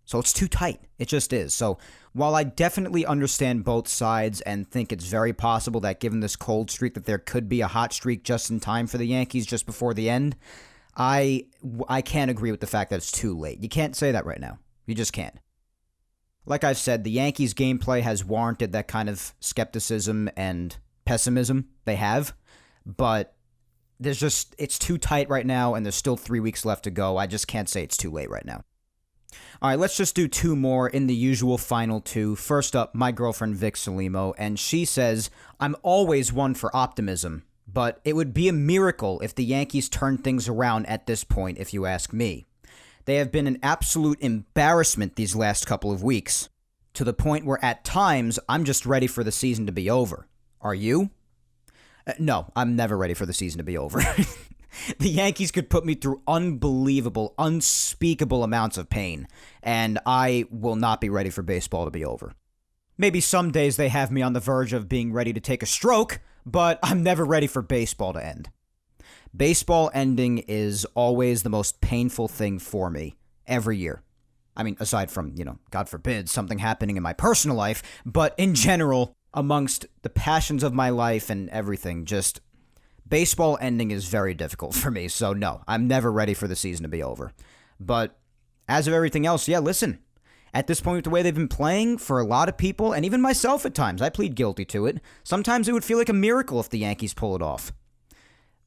So it's too tight. It just is. So while I definitely understand both sides and think it's very possible that given this cold streak that there could be a hot streak just in time for the Yankees just before the end, I can't agree with the fact that it's too late. You can't say that right now. You just can't. Like I've said, the Yankees' gameplay has warranted that kind of skepticism and pessimism they have, but it's too tight right now, and there's still 3 weeks left to go. I just can't say it's too late right now. All right, let's just do 2 more in the usual final 2. First up, my girlfriend Vic Salimo, and she says, I'm always one for optimism, but it would be a miracle if the Yankees turned things around at this point, if you ask me. They have been an absolute embarrassment these last couple of weeks, to the point where at times I'm just ready for the season to be over. Are you? No, I'm never ready for the season to be over. The Yankees could put me through unbelievable, unspeakable amounts of pain, and I will not be ready for baseball to be over. Maybe some days they have me on the verge of being ready to take a stroke, but I'm never ready for baseball to end. Baseball ending is always the most painful thing for me, every year. I mean, aside from, God forbid, something happening in my personal life, but in general, amongst the passions of my life and everything, just baseball ending is very difficult for me, so no, I'm never ready for the season to be over. But as of everything else, yeah, listen, at this point, with the way they've been playing, for a lot of people, and even myself at times, I plead guilty to it, sometimes it would feel like a miracle if the Yankees pull it off.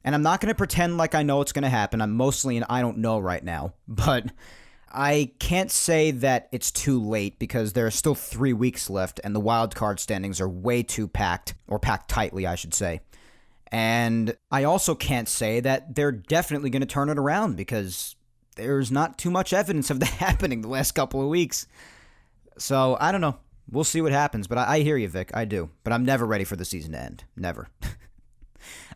And I'm not going to pretend like I know it's going to happen. I'm mostly an I don't know right now, but I can't say that it's too late because there are still 3 weeks left and the wild card standings are way too packed, or packed tightly, I should say. And I also can't say that they're definitely going to turn it around because there's not too much evidence of that happening the last couple of weeks. So, I don't know. We'll see what happens, but I hear you, Vic. I do. But I'm never ready for the season to end. Never.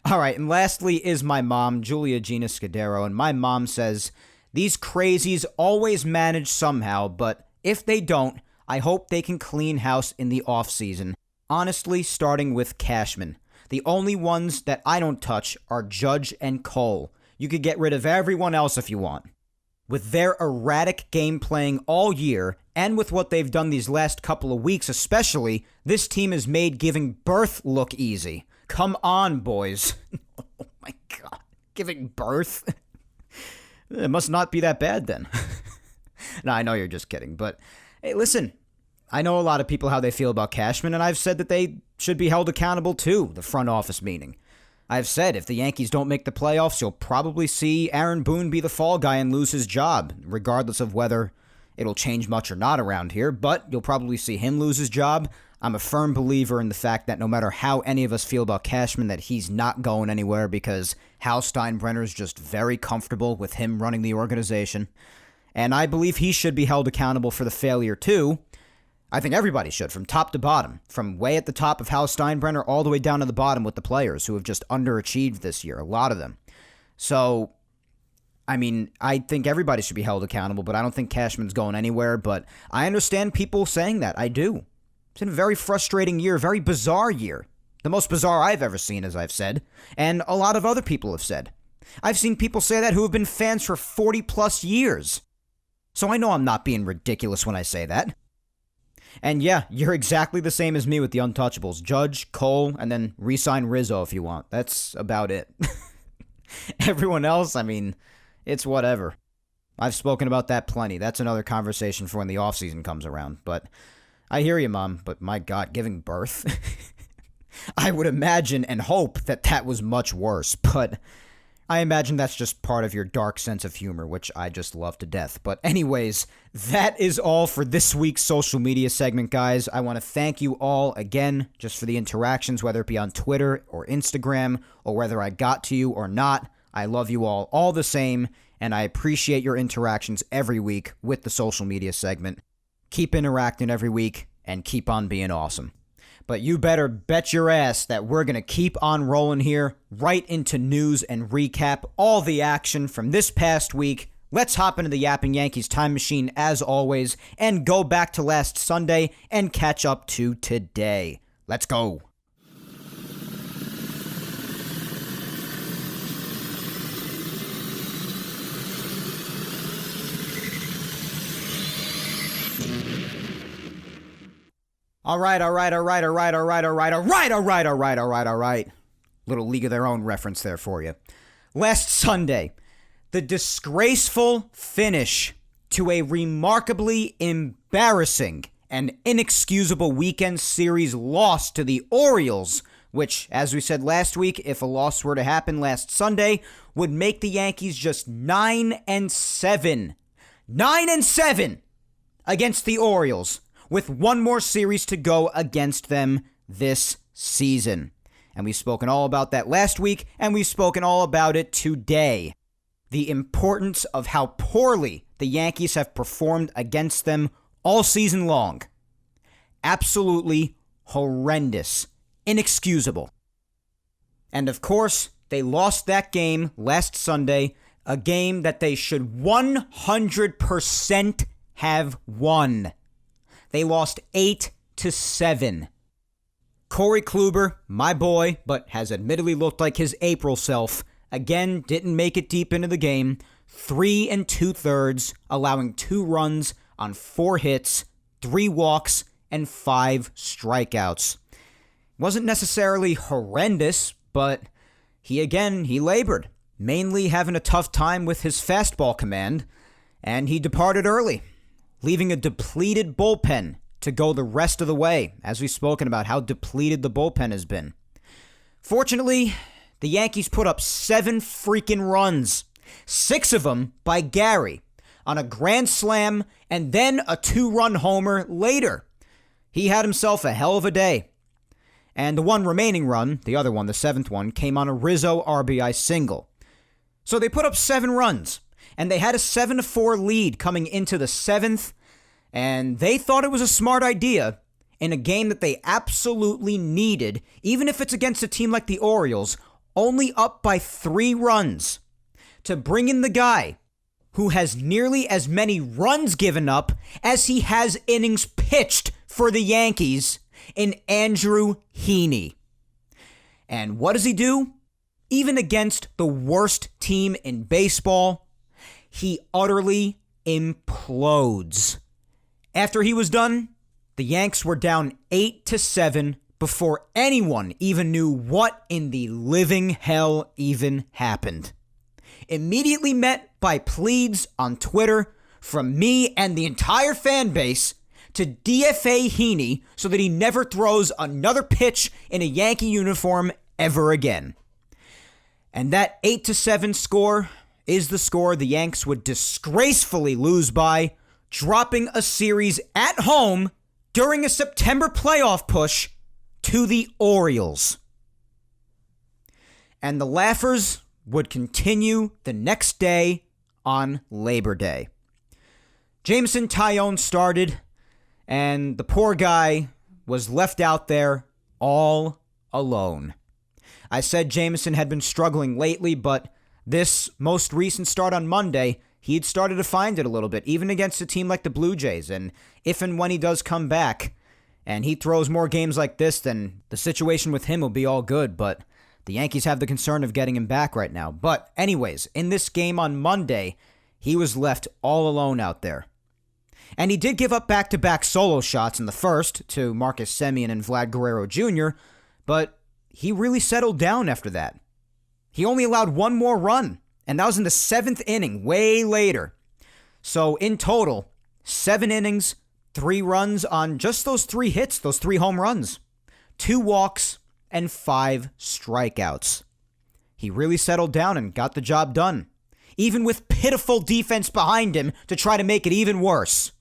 All right, and lastly is my mom, Julia Gina Scudero, and my mom says, these crazies always manage somehow, but if they don't, I hope they can clean house in the offseason. Honestly, starting with Cashman. The only ones that I don't touch are Judge and Cole. You could get rid of everyone else if you want. With their erratic game playing all year, and with what they've done these last couple of weeks especially, this team has made giving birth look easy. Come on, boys. Oh my God. Giving birth? It must not be that bad then. No, I know you're just kidding, but hey, listen. I know a lot of people how they feel about Cashman, and I've said that they should be held accountable too, the front office meaning. I've said if the Yankees don't make the playoffs, you'll probably see Aaron Boone be the fall guy and lose his job, regardless of whether it'll change much or not around here, but you'll probably see him lose his job. I'm a firm believer in the fact that no matter how any of us feel about Cashman, that he's not going anywhere because Hal Steinbrenner's just very comfortable with him running the organization. And I believe he should be held accountable for the failure too. I think everybody should, from top to bottom, from way at the top of Hal Steinbrenner all the way down to the bottom with the players who have just underachieved this year, a lot of them. So, I mean, I think everybody should be held accountable, but I don't think Cashman's going anywhere, but I understand people saying that. I do. It's been a very frustrating year, very bizarre year. The most bizarre I've ever seen, as I've said, and a lot of other people have said. I've seen people say that who have been fans for 40-plus years. So I know I'm not being ridiculous when I say that. And yeah, you're exactly the same as me with the untouchables. Judge, Cole, and then re-sign Rizzo if you want. That's about it. Everyone else, I mean, it's whatever. I've spoken about that plenty. That's another conversation for when the offseason comes around. But I hear you, Mom, but my God, giving birth? I would imagine and hope that that was much worse, but I imagine that's just part of your dark sense of humor, which I just love to death. But anyways, that is all for this week's social media segment, guys. I want to thank you all again just for the interactions, whether it be on Twitter or Instagram, or whether I got to you or not. I love you all the same, and I appreciate your interactions every week with the social media segment. Keep interacting every week, and keep on being awesome. But you better bet your ass that we're going to keep on rolling here, right into news and recap all the action from this past week. Let's hop into the Yapping Yankees time machine as always, and go back to last Sunday and catch up to today. Let's go. All right. Little League of Their Own reference there for you. Last Sunday, the disgraceful finish to a remarkably embarrassing and inexcusable weekend series loss to the Orioles, which, as we said last week, if a loss were to happen last Sunday, would make the Yankees just 9-7. 9-7 against the Orioles, with one more series to go against them this season. And we've spoken all about that last week, and we've spoken all about it today. The importance of how poorly the Yankees have performed against them all season long. Absolutely horrendous. Inexcusable. And of course, they lost that game last Sunday, a game that they should 100% have won. They lost 8-7. Corey Kluber, my boy, but has admittedly looked like his April self, again didn't make it deep into the game. 3 2/3, allowing 2 runs on 4 hits, 3 walks, and 5 strikeouts. Wasn't necessarily horrendous, but he labored, mainly having a tough time with his fastball command, and he departed early, leaving a depleted bullpen to go the rest of the way, as we've spoken about how depleted the bullpen has been. Fortunately, the Yankees put up 7 freaking runs, 6 of them by Gary, on a grand slam and then a 2-run homer later. He had himself a hell of a day. And the one remaining run, the other one, the 7th one, came on a Rizzo RBI single. So they put up 7 runs, and they had a 7-4 lead coming into the 7th, and they thought it was a smart idea in a game that they absolutely needed, even if it's against a team like the Orioles, only up by 3 runs, to bring in the guy who has nearly as many runs given up as he has innings pitched for the Yankees in Andrew Heaney. And what does he do? Even against the worst team in baseball, he utterly implodes. After he was done, the Yanks were down 8-7 before anyone even knew what in the living hell even happened. Immediately met by pleads on Twitter from me and the entire fan base to DFA Heaney so that he never throws another pitch in a Yankee uniform ever again. And that 8-7 score is the score the Yanks would disgracefully lose by, dropping a series at home during a September playoff push to the Orioles. And the laughers would continue the next day on Labor Day. Jameson Taillon started, and the poor guy was left out there all alone. I said Jameson had been struggling lately, but this most recent start on Monday, he had started to find it a little bit, even against a team like the Blue Jays. And if and when he does come back, and he throws more games like this, then the situation with him will be all good. But the Yankees have the concern of getting him back right now. But anyways, in this game on Monday, he was left all alone out there. And he did give up back-to-back solo shots in the first to Marcus Semien and Vlad Guerrero Jr., but he really settled down after that. He only allowed one more run, and that was in the 7th inning, way later. So in total, 7 innings, 3 runs on just those 3 hits, those 3 home runs, 2 walks, and 5 strikeouts. He really settled down and got the job done, even with pitiful defense behind him to try to make it even worse.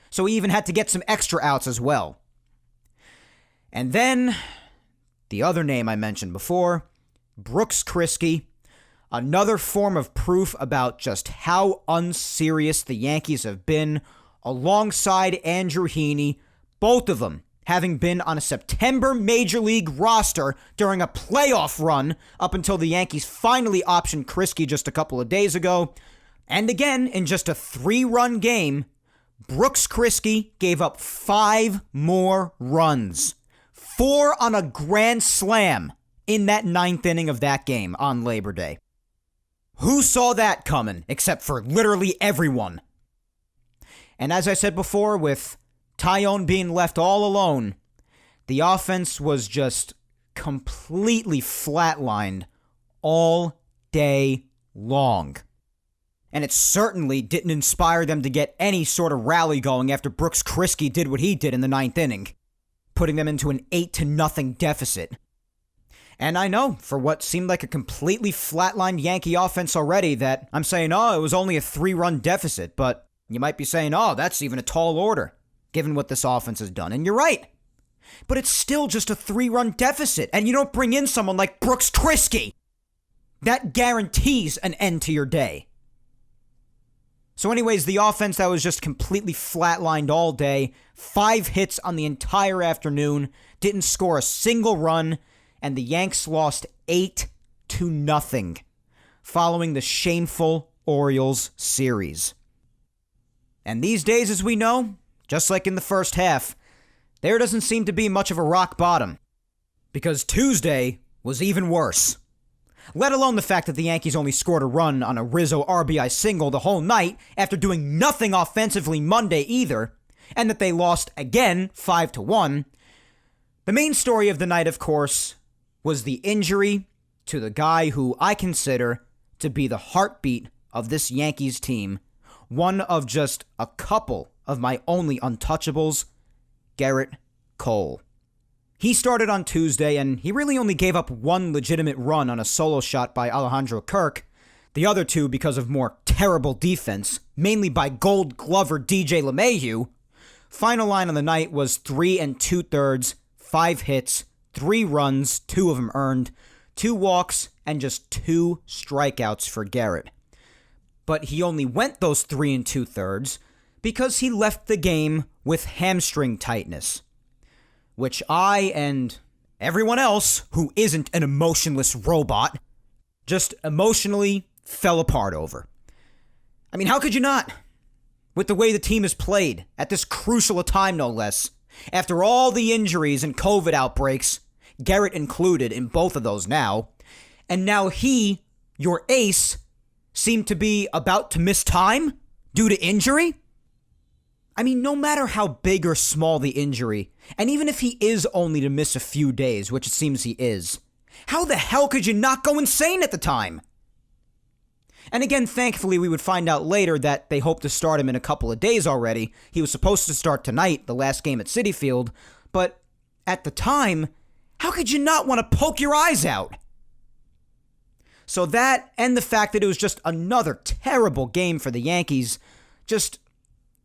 So he even had to get some extra outs as well. And then, the other name I mentioned before, Brooks Krisky, another form of proof about just how unserious the Yankees have been, alongside Andrew Heaney, both of them having been on a September Major League roster during a playoff run up until the Yankees finally optioned Krisky just a couple of days ago. And again, in just a 3-run game, Brooks Krisky gave up 5 more runs. 4 on a grand slam in that 9th inning of that game on Labor Day. Who saw that coming, except for literally everyone? And as I said before, with Taillon being left all alone, the offense was just completely flatlined all day long. And it certainly didn't inspire them to get any sort of rally going after Brooks Krisky did what he did in the 9th inning, putting them into an 8-0 deficit. And I know, for what seemed like a completely flatlined Yankee offense already, that I'm saying, oh, it was only a 3-run deficit, but you might be saying, oh, that's even a tall order, given what this offense has done. And you're right. But it's still just a 3-run deficit, and you don't bring in someone like Brooks Krisky. That guarantees an end to your day. So anyways, the offense that was just completely flatlined all day, 5 hits on the entire afternoon, didn't score a single run, and the Yanks lost 8-0 following the shameful Orioles series. And these days, as we know, just like in the first half, there doesn't seem to be much of a rock bottom, because Tuesday was even worse. Let alone the fact that the Yankees only scored a run on a Rizzo RBI single the whole night after doing nothing offensively Monday either, and that they lost again 5-1. The main story of the night, of course, was the injury to the guy who I consider to be the heartbeat of this Yankees team, one of just a couple of my only untouchables, Garrett Cole. He started on Tuesday, and he really only gave up 1 legitimate run on a solo shot by Alejandro Kirk, the other 2 because of more terrible defense, mainly by Gold Glover DJ LeMahieu. Final line on the night was 3 2/3, 5 hits, 3 runs, 2 of them earned, 2 walks, and just 2 strikeouts for Garrett. But he only went those 3 2/3 because he left the game with hamstring tightness, which I and everyone else who isn't an emotionless robot just emotionally fell apart over. I mean, how could you not? With the way the team has played, at this crucial a time no less, after all the injuries and COVID outbreaks, Garrett included in both of those now, and now he, your ace, seemed to be about to miss time due to injury? I mean, no matter how big or small the injury, and even if he is only to miss a few days, which it seems he is, how the hell could you not go insane at the time? And again, thankfully, we would find out later that they hope to start him in a couple of days already. He was supposed to start tonight, the last game at Citi Field, but at the time, how could you not want to poke your eyes out? So that, and the fact that it was just another terrible game for the Yankees, just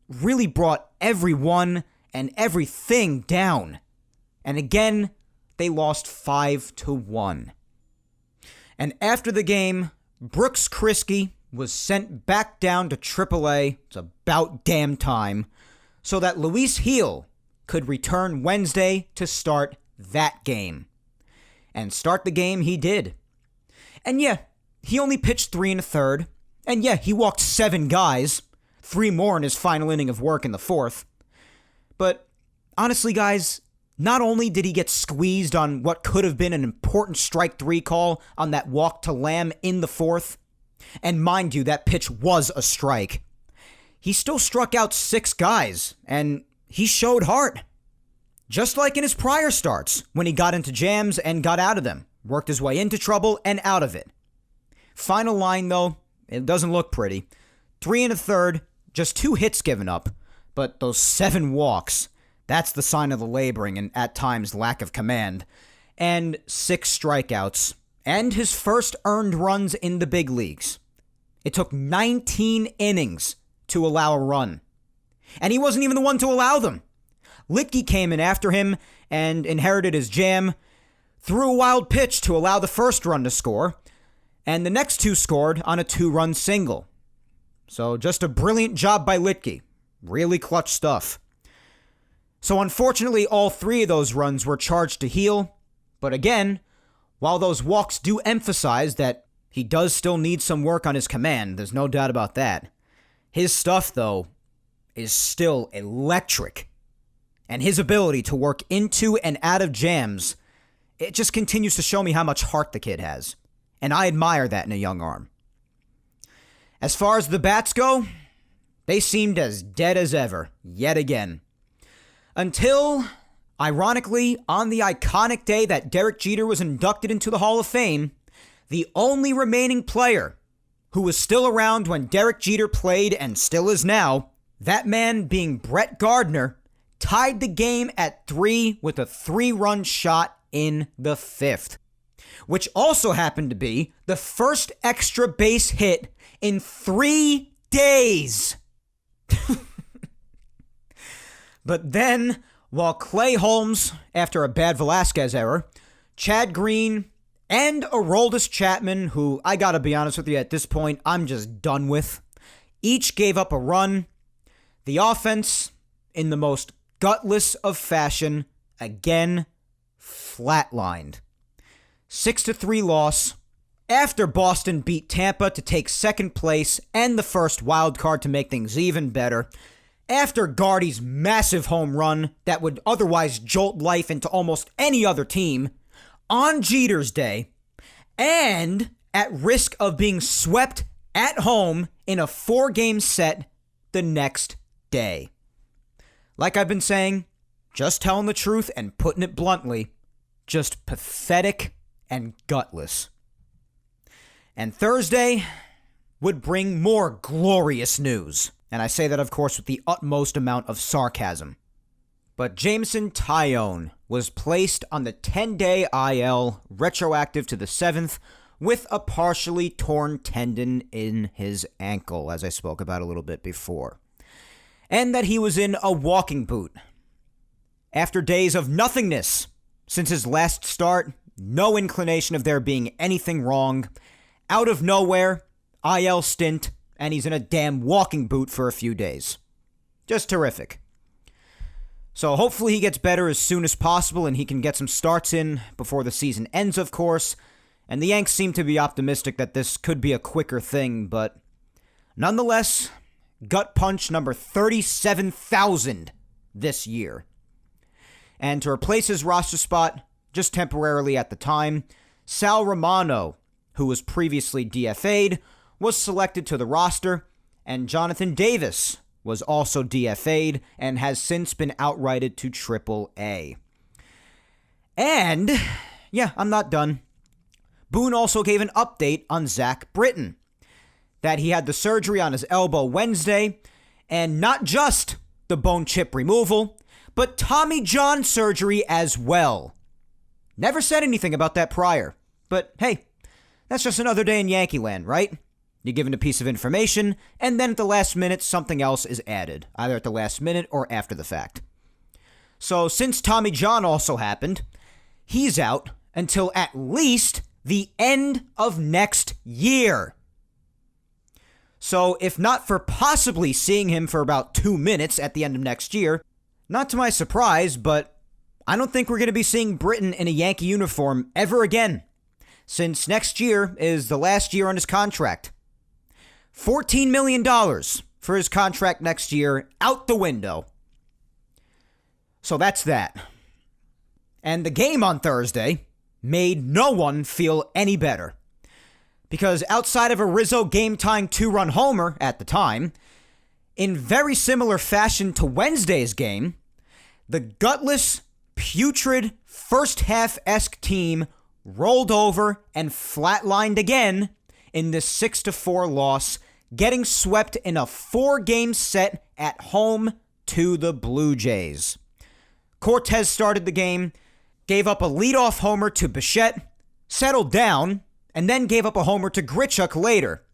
really brought everyone and everything down. And again, they lost 5-1. And after the game, Brooks Krisky was sent back down to AAA. It's about damn time. So that Luis Gil could return Wednesday to start that game. And start the game he did. And yeah, he only pitched 3 1/3. And yeah, he walked 7 guys. 3 more in his final inning of work in the 4th. But honestly, guys, not only did he get squeezed on what could have been an important strike 3 call on that walk to Lamb in the 4th, and mind you, that pitch was a strike, he still struck out 6 guys, and he showed heart. Just like in his prior starts, when he got into jams and got out of them, worked his way into trouble and out of it. Final line, though, it doesn't look pretty. 3 1/3, just 2 hits given up, but those 7 walks, that's the sign of the laboring and at times lack of command, and 6 strikeouts, and his first earned runs in the big leagues. It took 19 innings to allow a run, and he wasn't even the one to allow them. Litke came in after him and inherited his jam, threw a wild pitch to allow the first run to score, and the next 2 scored on a 2-run single. So just a brilliant job by Litke. Really clutch stuff. So unfortunately, all 3 of those runs were charged to Gil, but again, while those walks do emphasize that he does still need some work on his command, there's no doubt about that, his stuff, though, is still electric. And his ability to work into and out of jams, it just continues to show me how much heart the kid has. And I admire that in a young arm. As far as the bats go, they seemed as dead as ever, yet again. Until, ironically, on the iconic day that Derek Jeter was inducted into the Hall of Fame, the only remaining player who was still around when Derek Jeter played and still is now, that man being Brett Gardner, tied the game at 3 with a 3-run shot in the 5th, which also happened to be the first extra base hit in 3 days. But then, while Clay Holmes, after a bad Velasquez error, Chad Green, and Aroldis Chapman, who I gotta be honest with you at this point, I'm just done with, each gave up a run, the offense, in the most gutless of fashion, again, flatlined. 6-3 loss, after Boston beat Tampa to take second place and the first wild card to make things even better, after Gardy's massive home run that would otherwise jolt life into almost any other team, on Jeter's day, and at risk of being swept at home in a 4-game set the next day. Like I've been saying, just telling the truth and putting it bluntly, just pathetic and gutless. And Thursday would bring more glorious news. And I say that, of course, with the utmost amount of sarcasm. But Jameson Taillon was placed on the 10-day IL, retroactive to the 7th, with a partially torn tendon in his ankle, as I spoke about a little bit before. And that he was in a walking boot. After days of nothingness since his last start, no inclination of there being anything wrong, out of nowhere, IL stint, and he's in a damn walking boot for a few days. Just terrific. So hopefully he gets better as soon as possible and he can get some starts in before the season ends, of course. And the Yanks seem to be optimistic that this could be a quicker thing, but Nonetheless, gut punch number 37,000 this year. And to replace his roster spot, just temporarily at the time, Sal Romano, who was previously DFA'd, was selected to the roster, and Jonathan Davis was also DFA'd and has since been outrighted to AAA. And, yeah, I'm not done. Boone also gave an update on Zach Britton, that he had the surgery on his elbow Wednesday, and not just the bone chip removal, but Tommy John surgery as well. Never said anything about that prior, but hey, that's just another day in Yankee land, right? You're given a piece of information, and then at the last minute, something else is added, either at the last minute or after the fact. So since Tommy John also happened, he's out until at least the end of next year. So if not for possibly seeing him for about 2 minutes at the end of next year, not to my surprise, but I don't think we're going to be seeing Britton in a Yankee uniform ever again, since next year is the last year on his contract. $14 million for his contract next year, out the window. So that's that. And the game on Thursday made no one feel any better. Because outside of a Rizzo game-tying 2-run homer at the time, in very similar fashion to Wednesday's game, the gutless, putrid, first-half-esque team rolled over and flatlined again in this 6-4 loss, getting swept in a 4-game set at home to the Blue Jays. Cortez started the game, gave up a leadoff homer to Bichette, settled down, and then gave up a homer to Grichuk later.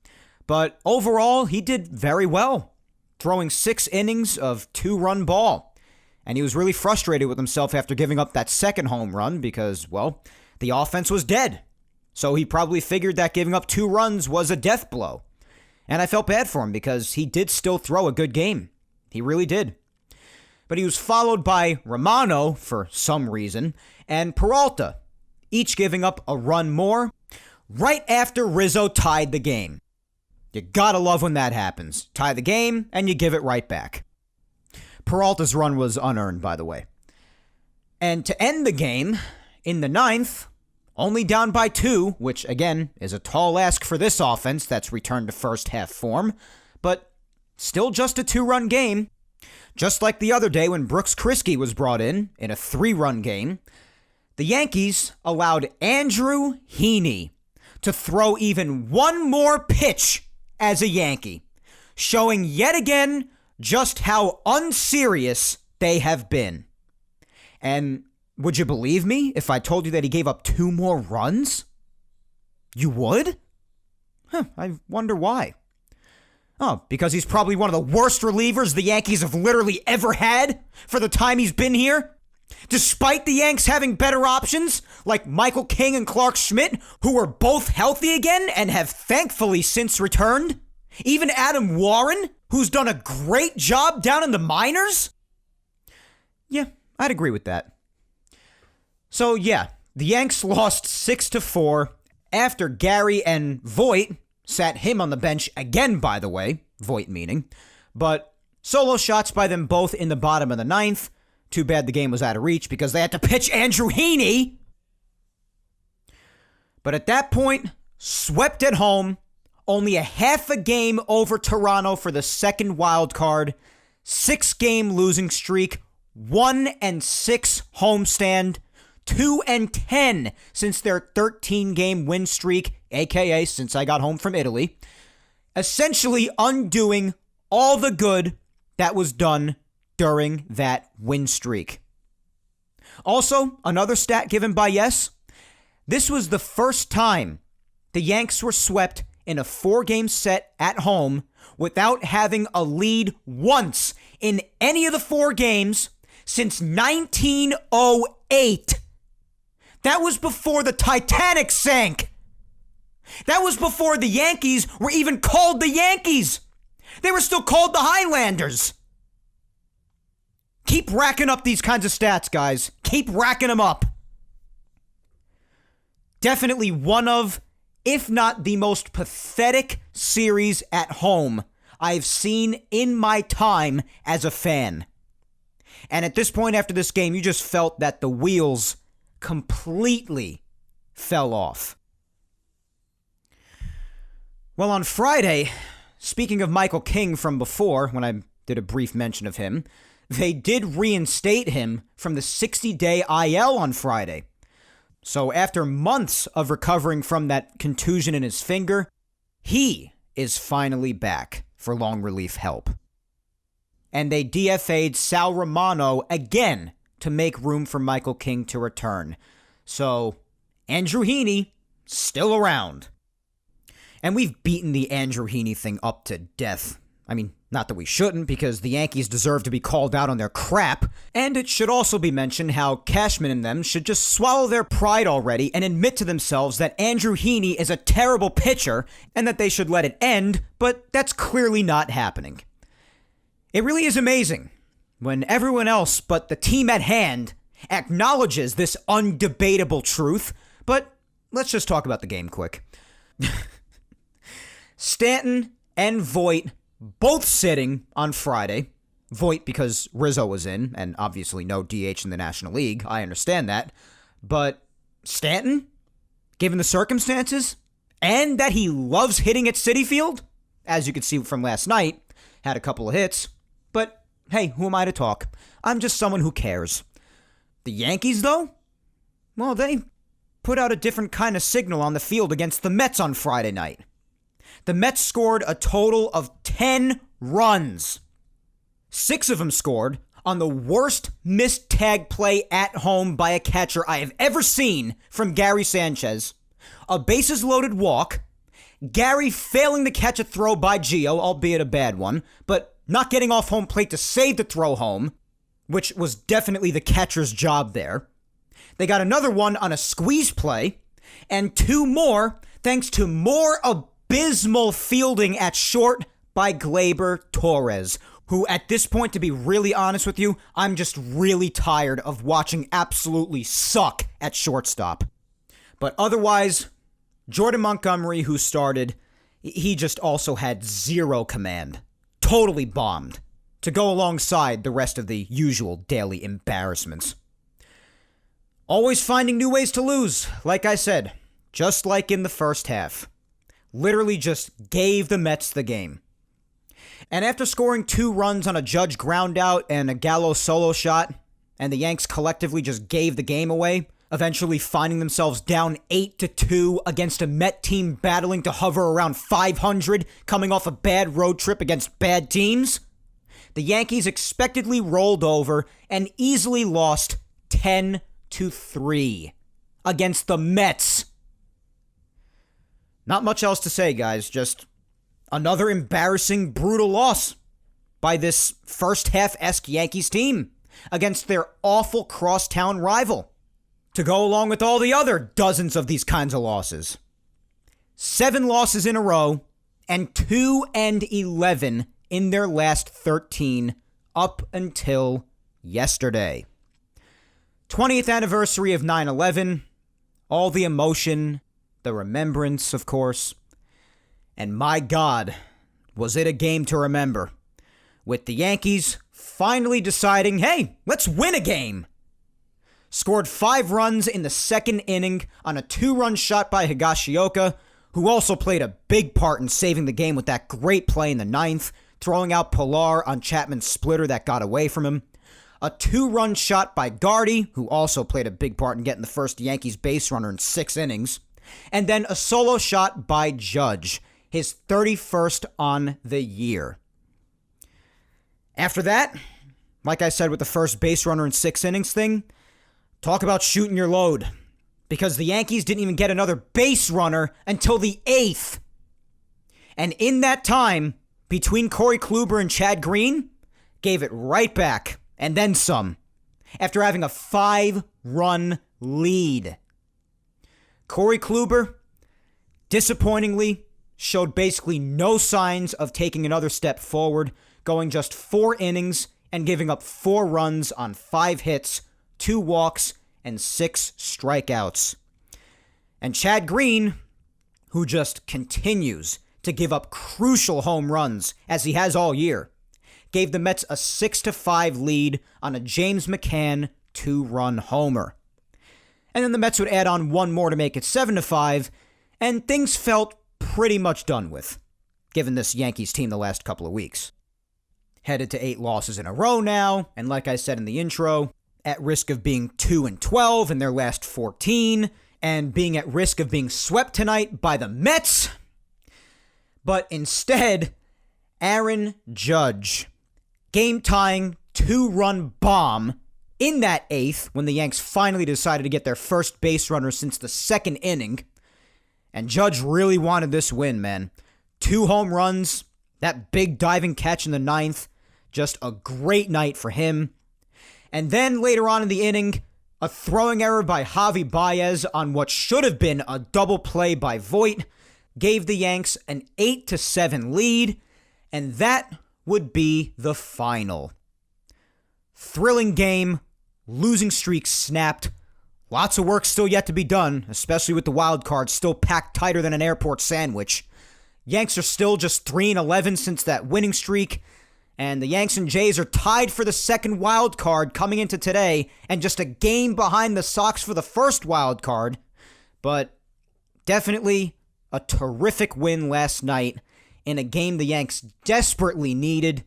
But overall, he did very well, throwing 6 innings of 2-run ball. And he was really frustrated with himself after giving up that second home run because, well, the offense was dead. So he probably figured that giving up 2 runs was a death blow. And I felt bad for him because he did still throw a good game. He really did. But he was followed by Romano, for some reason, and Peralta, each giving up a run more, right after Rizzo tied the game. You gotta love when that happens. Tie the game, and you give it right back. Peralta's run was unearned, by the way. And to end the game, in the 9th, only down by 2, which, again, is a tall ask for this offense that's returned to first-half form, but still just a 2-run game. Just like the other day when Brooks Krisky was brought in a 3-run game, the Yankees allowed Andrew Heaney to throw even one more pitch as a Yankee, showing yet again just how unserious they have been. And would you believe me if I told you that he gave up 2 more runs? You would? I wonder why. Oh, because he's probably one of the worst relievers the Yankees have literally ever had for the time he's been here? Despite the Yanks having better options, like Michael King and Clark Schmidt, who were both healthy again and have thankfully since returned? Even Adam Warren, who's done a great job down in the minors? Yeah, I'd agree with that. So yeah, the Yanks lost 6-4 after Gary and Voit sat him on the bench again, by the way, Voit meaning, but solo shots by them both in the bottom of the 9th. Too bad the game was out of reach because they had to pitch Andrew Heaney. But at that point, swept at home, only a half a game over Toronto for the second wild card, 6-game losing streak, 1-6 homestand, 2-10 since their 13-game win streak, aka since I got home from Italy, essentially undoing all the good that was done during that win streak. Also, another stat given by Yes, this was the first time the Yanks were swept in a 4-game set at home without having a lead once in any of the 4 games since 1908. That was before the Titanic sank. That was before the Yankees were even called the Yankees. They were still called the Highlanders. Keep racking up these kinds of stats, guys. Keep racking them up. Definitely one of, if not the most pathetic series at home I've seen in my time as a fan. And at this point after this game, you just felt that the wheels completely fell off. Well, on Friday, speaking of Michael King from before, when I did a brief mention of him, they did reinstate him from the 60-day IL on Friday. So after months of recovering from that contusion in his finger, he is finally back for long relief help. And they DFA'd Sal Romano again to make room for Michael King to return. So Andrew Heaney still around. And we've beaten the Andrew Heaney thing up to death. I mean, not that we shouldn't, because the Yankees deserve to be called out on their crap. And it should also be mentioned how Cashman and them should just swallow their pride already and admit to themselves that Andrew Heaney is a terrible pitcher and that they should let it end, but that's clearly not happening. It really is amazing when everyone else but the team at hand acknowledges this undebatable truth, but let's just talk about the game quick. Stanton and Voit both sitting on Friday. Voit because Rizzo was in, and obviously no DH in the National League. I understand that. But Stanton, given the circumstances, and that he loves hitting at Citi Field, as you could see from last night, had a couple of hits. But hey, who am I to talk? I'm just someone who cares. The Yankees, though? Well, they put out a different kind of signal on the field against the Mets on Friday night. The Mets scored a total of 10 runs. 6 of them scored on the worst missed tag play at home by a catcher I have ever seen from Gary Sanchez. A bases-loaded walk. Gary failing to catch a throw by Gio, albeit a bad one, but not getting off home plate to save the throw home, which was definitely the catcher's job there. They got another one on a squeeze play, and 2 more thanks to more abysmal fielding at short by Gleyber Torres, who at this point, to be really honest with you, I'm just really tired of watching absolutely suck at shortstop. But otherwise, Jordan Montgomery, who started, he just also had zero command. Totally bombed. To go alongside the rest of the usual daily embarrassments. Always finding new ways to lose, like I said, just like in the first half. Literally just gave the Mets the game. And after scoring 2 runs on a Judge ground out and a Gallo solo shot, and the Yanks collectively just gave the game away, eventually finding themselves down 8-2 against a Met team battling to hover around 500, coming off a bad road trip against bad teams, the Yankees expectedly rolled over and easily lost 10-3 against the Mets. Not much else to say, guys. Just another embarrassing, brutal loss by this first half-esque Yankees team against their awful crosstown rival, to go along with all the other dozens of these kinds of losses. 7 losses in a row and 2-11 in their last 13 up until yesterday. 20th anniversary of 9/11, all the emotion, the remembrance, of course. And my God, was it a game to remember, with the Yankees finally deciding, hey, let's win a game. Scored 5 runs in the second inning on a 2-run shot by Higashioka, who also played a big part in saving the game with that great play in the 9th, throwing out Pilar on Chapman's splitter that got away from him. A 2-run shot by Gardy, who also played a big part in getting the first Yankees base runner in 6 innings. And then a solo shot by Judge, his 31st on the year. After that, like I said with the first base runner in 6 innings thing, talk about shooting your load. Because the Yankees didn't even get another base runner until the 8th. And in that time, between Corey Kluber and Chad Green, gave it right back, and then some, after having a 5-run lead. Corey Kluber, disappointingly, showed basically no signs of taking another step forward, going just 4 innings and giving up 4 runs on 5 hits, 2 walks, and 6 strikeouts. And Chad Green, who just continues to give up crucial home runs, as he has all year, gave the Mets a 6-5 lead on a James McCann 2-run homer. And then the Mets would add on one more to make it 7-5, and things felt pretty much done with, given this Yankees team the last couple of weeks. Headed to 8 losses in a row now, and like I said in the intro, at risk of being 2-12 in their last 14, and being at risk of being swept tonight by the Mets. But instead, Aaron Judge, game-tying 2-run bomb in that 8th when the Yanks finally decided to get their first base runner since the 2nd inning. And Judge really wanted this win, man. 2 home runs, that big diving catch in the 9th, just a great night for him. And then later on in the inning, a throwing error by Javi Baez on what should have been a double play by Voit gave the Yanks an 8-7 lead, and that would be the final. Thrilling game, losing streak snapped, lots of work still yet to be done, especially with the wild card still packed tighter than an airport sandwich. Yanks are still just 3-11 since that winning streak, and the Yanks and Jays are tied for the second wild card coming into today, and just a game behind the Sox for the first wild card. But definitely a terrific win last night in a game the Yanks desperately needed,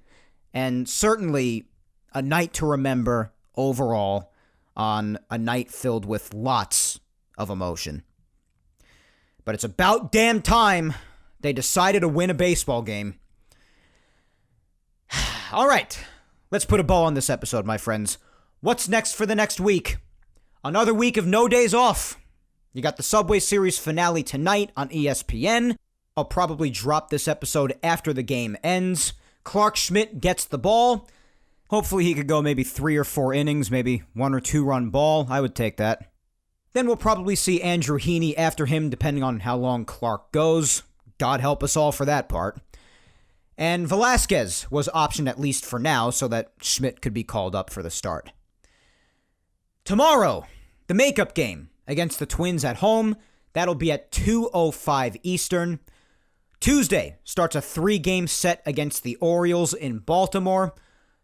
and certainly a night to remember overall on a night filled with lots of emotion. But it's about damn time they decided to win a baseball game. All right, let's put a bow on this episode, my friends. What's next for the next week? Another week of no days off. You got the Subway Series finale tonight on ESPN. I'll probably drop this episode after the game ends. Clark Schmidt gets the ball. Hopefully he could go maybe 3 or 4 innings, maybe 1 or 2 run ball. I would take that. Then we'll probably see Andrew Heaney after him, depending on how long Clark goes. God help us all for that part. And Velasquez was optioned at least for now, so that Schmidt could be called up for the start. Tomorrow, the makeup game against the Twins at home. That'll be at 2:05 Eastern. Tuesday starts a 3-game set against the Orioles in Baltimore.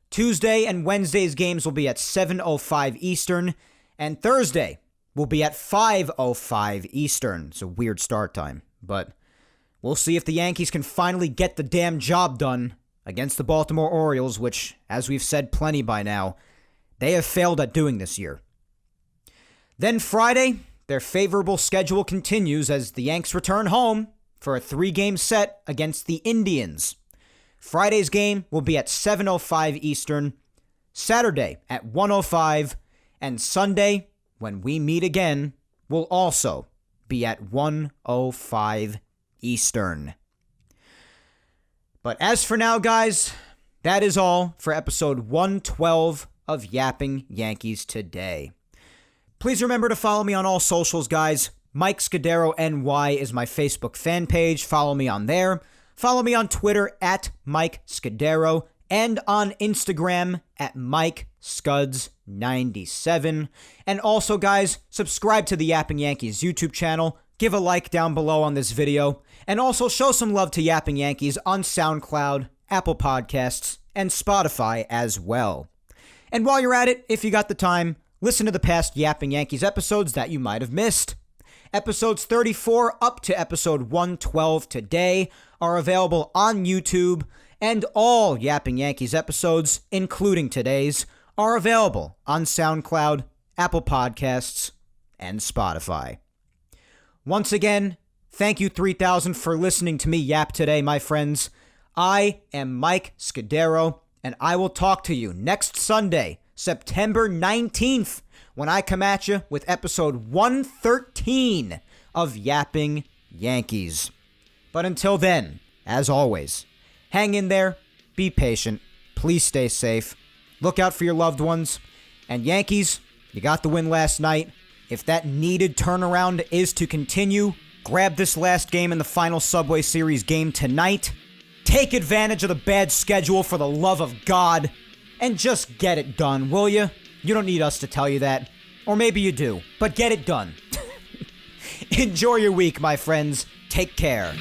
Tuesday and Wednesday's games will be at 7:05 Eastern. And Thursday will be at 5:05 Eastern. It's a weird start time, but we'll see if the Yankees can finally get the damn job done against the Baltimore Orioles, which, as we've said plenty by now, they have failed at doing this year. Then Friday, their favorable schedule continues as the Yanks return home for a 3-game set against the Indians. Friday's game will be at 7:05 Eastern, Saturday at 1:05, and Sunday, when we meet again, will also be at 1:05 Eastern. But as for now, guys, that is all for episode 112 of Yapping Yankees today. Please remember to follow me on all socials, guys. Mike Scudero NY is my Facebook fan page. Follow me on there. Follow me on Twitter at Mike Scudero and on Instagram at Mike Scuds97. And also, guys, subscribe to the Yapping Yankees YouTube channel. Give a like down below on this video. And also show some love to Yapping Yankees on SoundCloud, Apple Podcasts, and Spotify as well. And while you're at it, if you got the time, listen to the past Yapping Yankees episodes that you might have missed. Episodes 34 up to episode 112 today are available on YouTube, and all Yapping Yankees episodes, including today's, are available on SoundCloud, Apple Podcasts, and Spotify. Once again, thank you 3000 for listening to me yap today, my friends. I am Mike Scudero, and I will talk to you next Sunday, September 19th, when I come at you with episode 113 of Yapping Yankees. But until then, as always, hang in there, be patient, please stay safe, look out for your loved ones, and Yankees, you got the win last night. If that needed turnaround is to continue, grab this last game in the final Subway Series game tonight, take advantage of the bad schedule for the love of God, and just get it done, will you? You don't need us to tell you that. Or maybe you do, but get it done. Enjoy your week, my friends. Take care.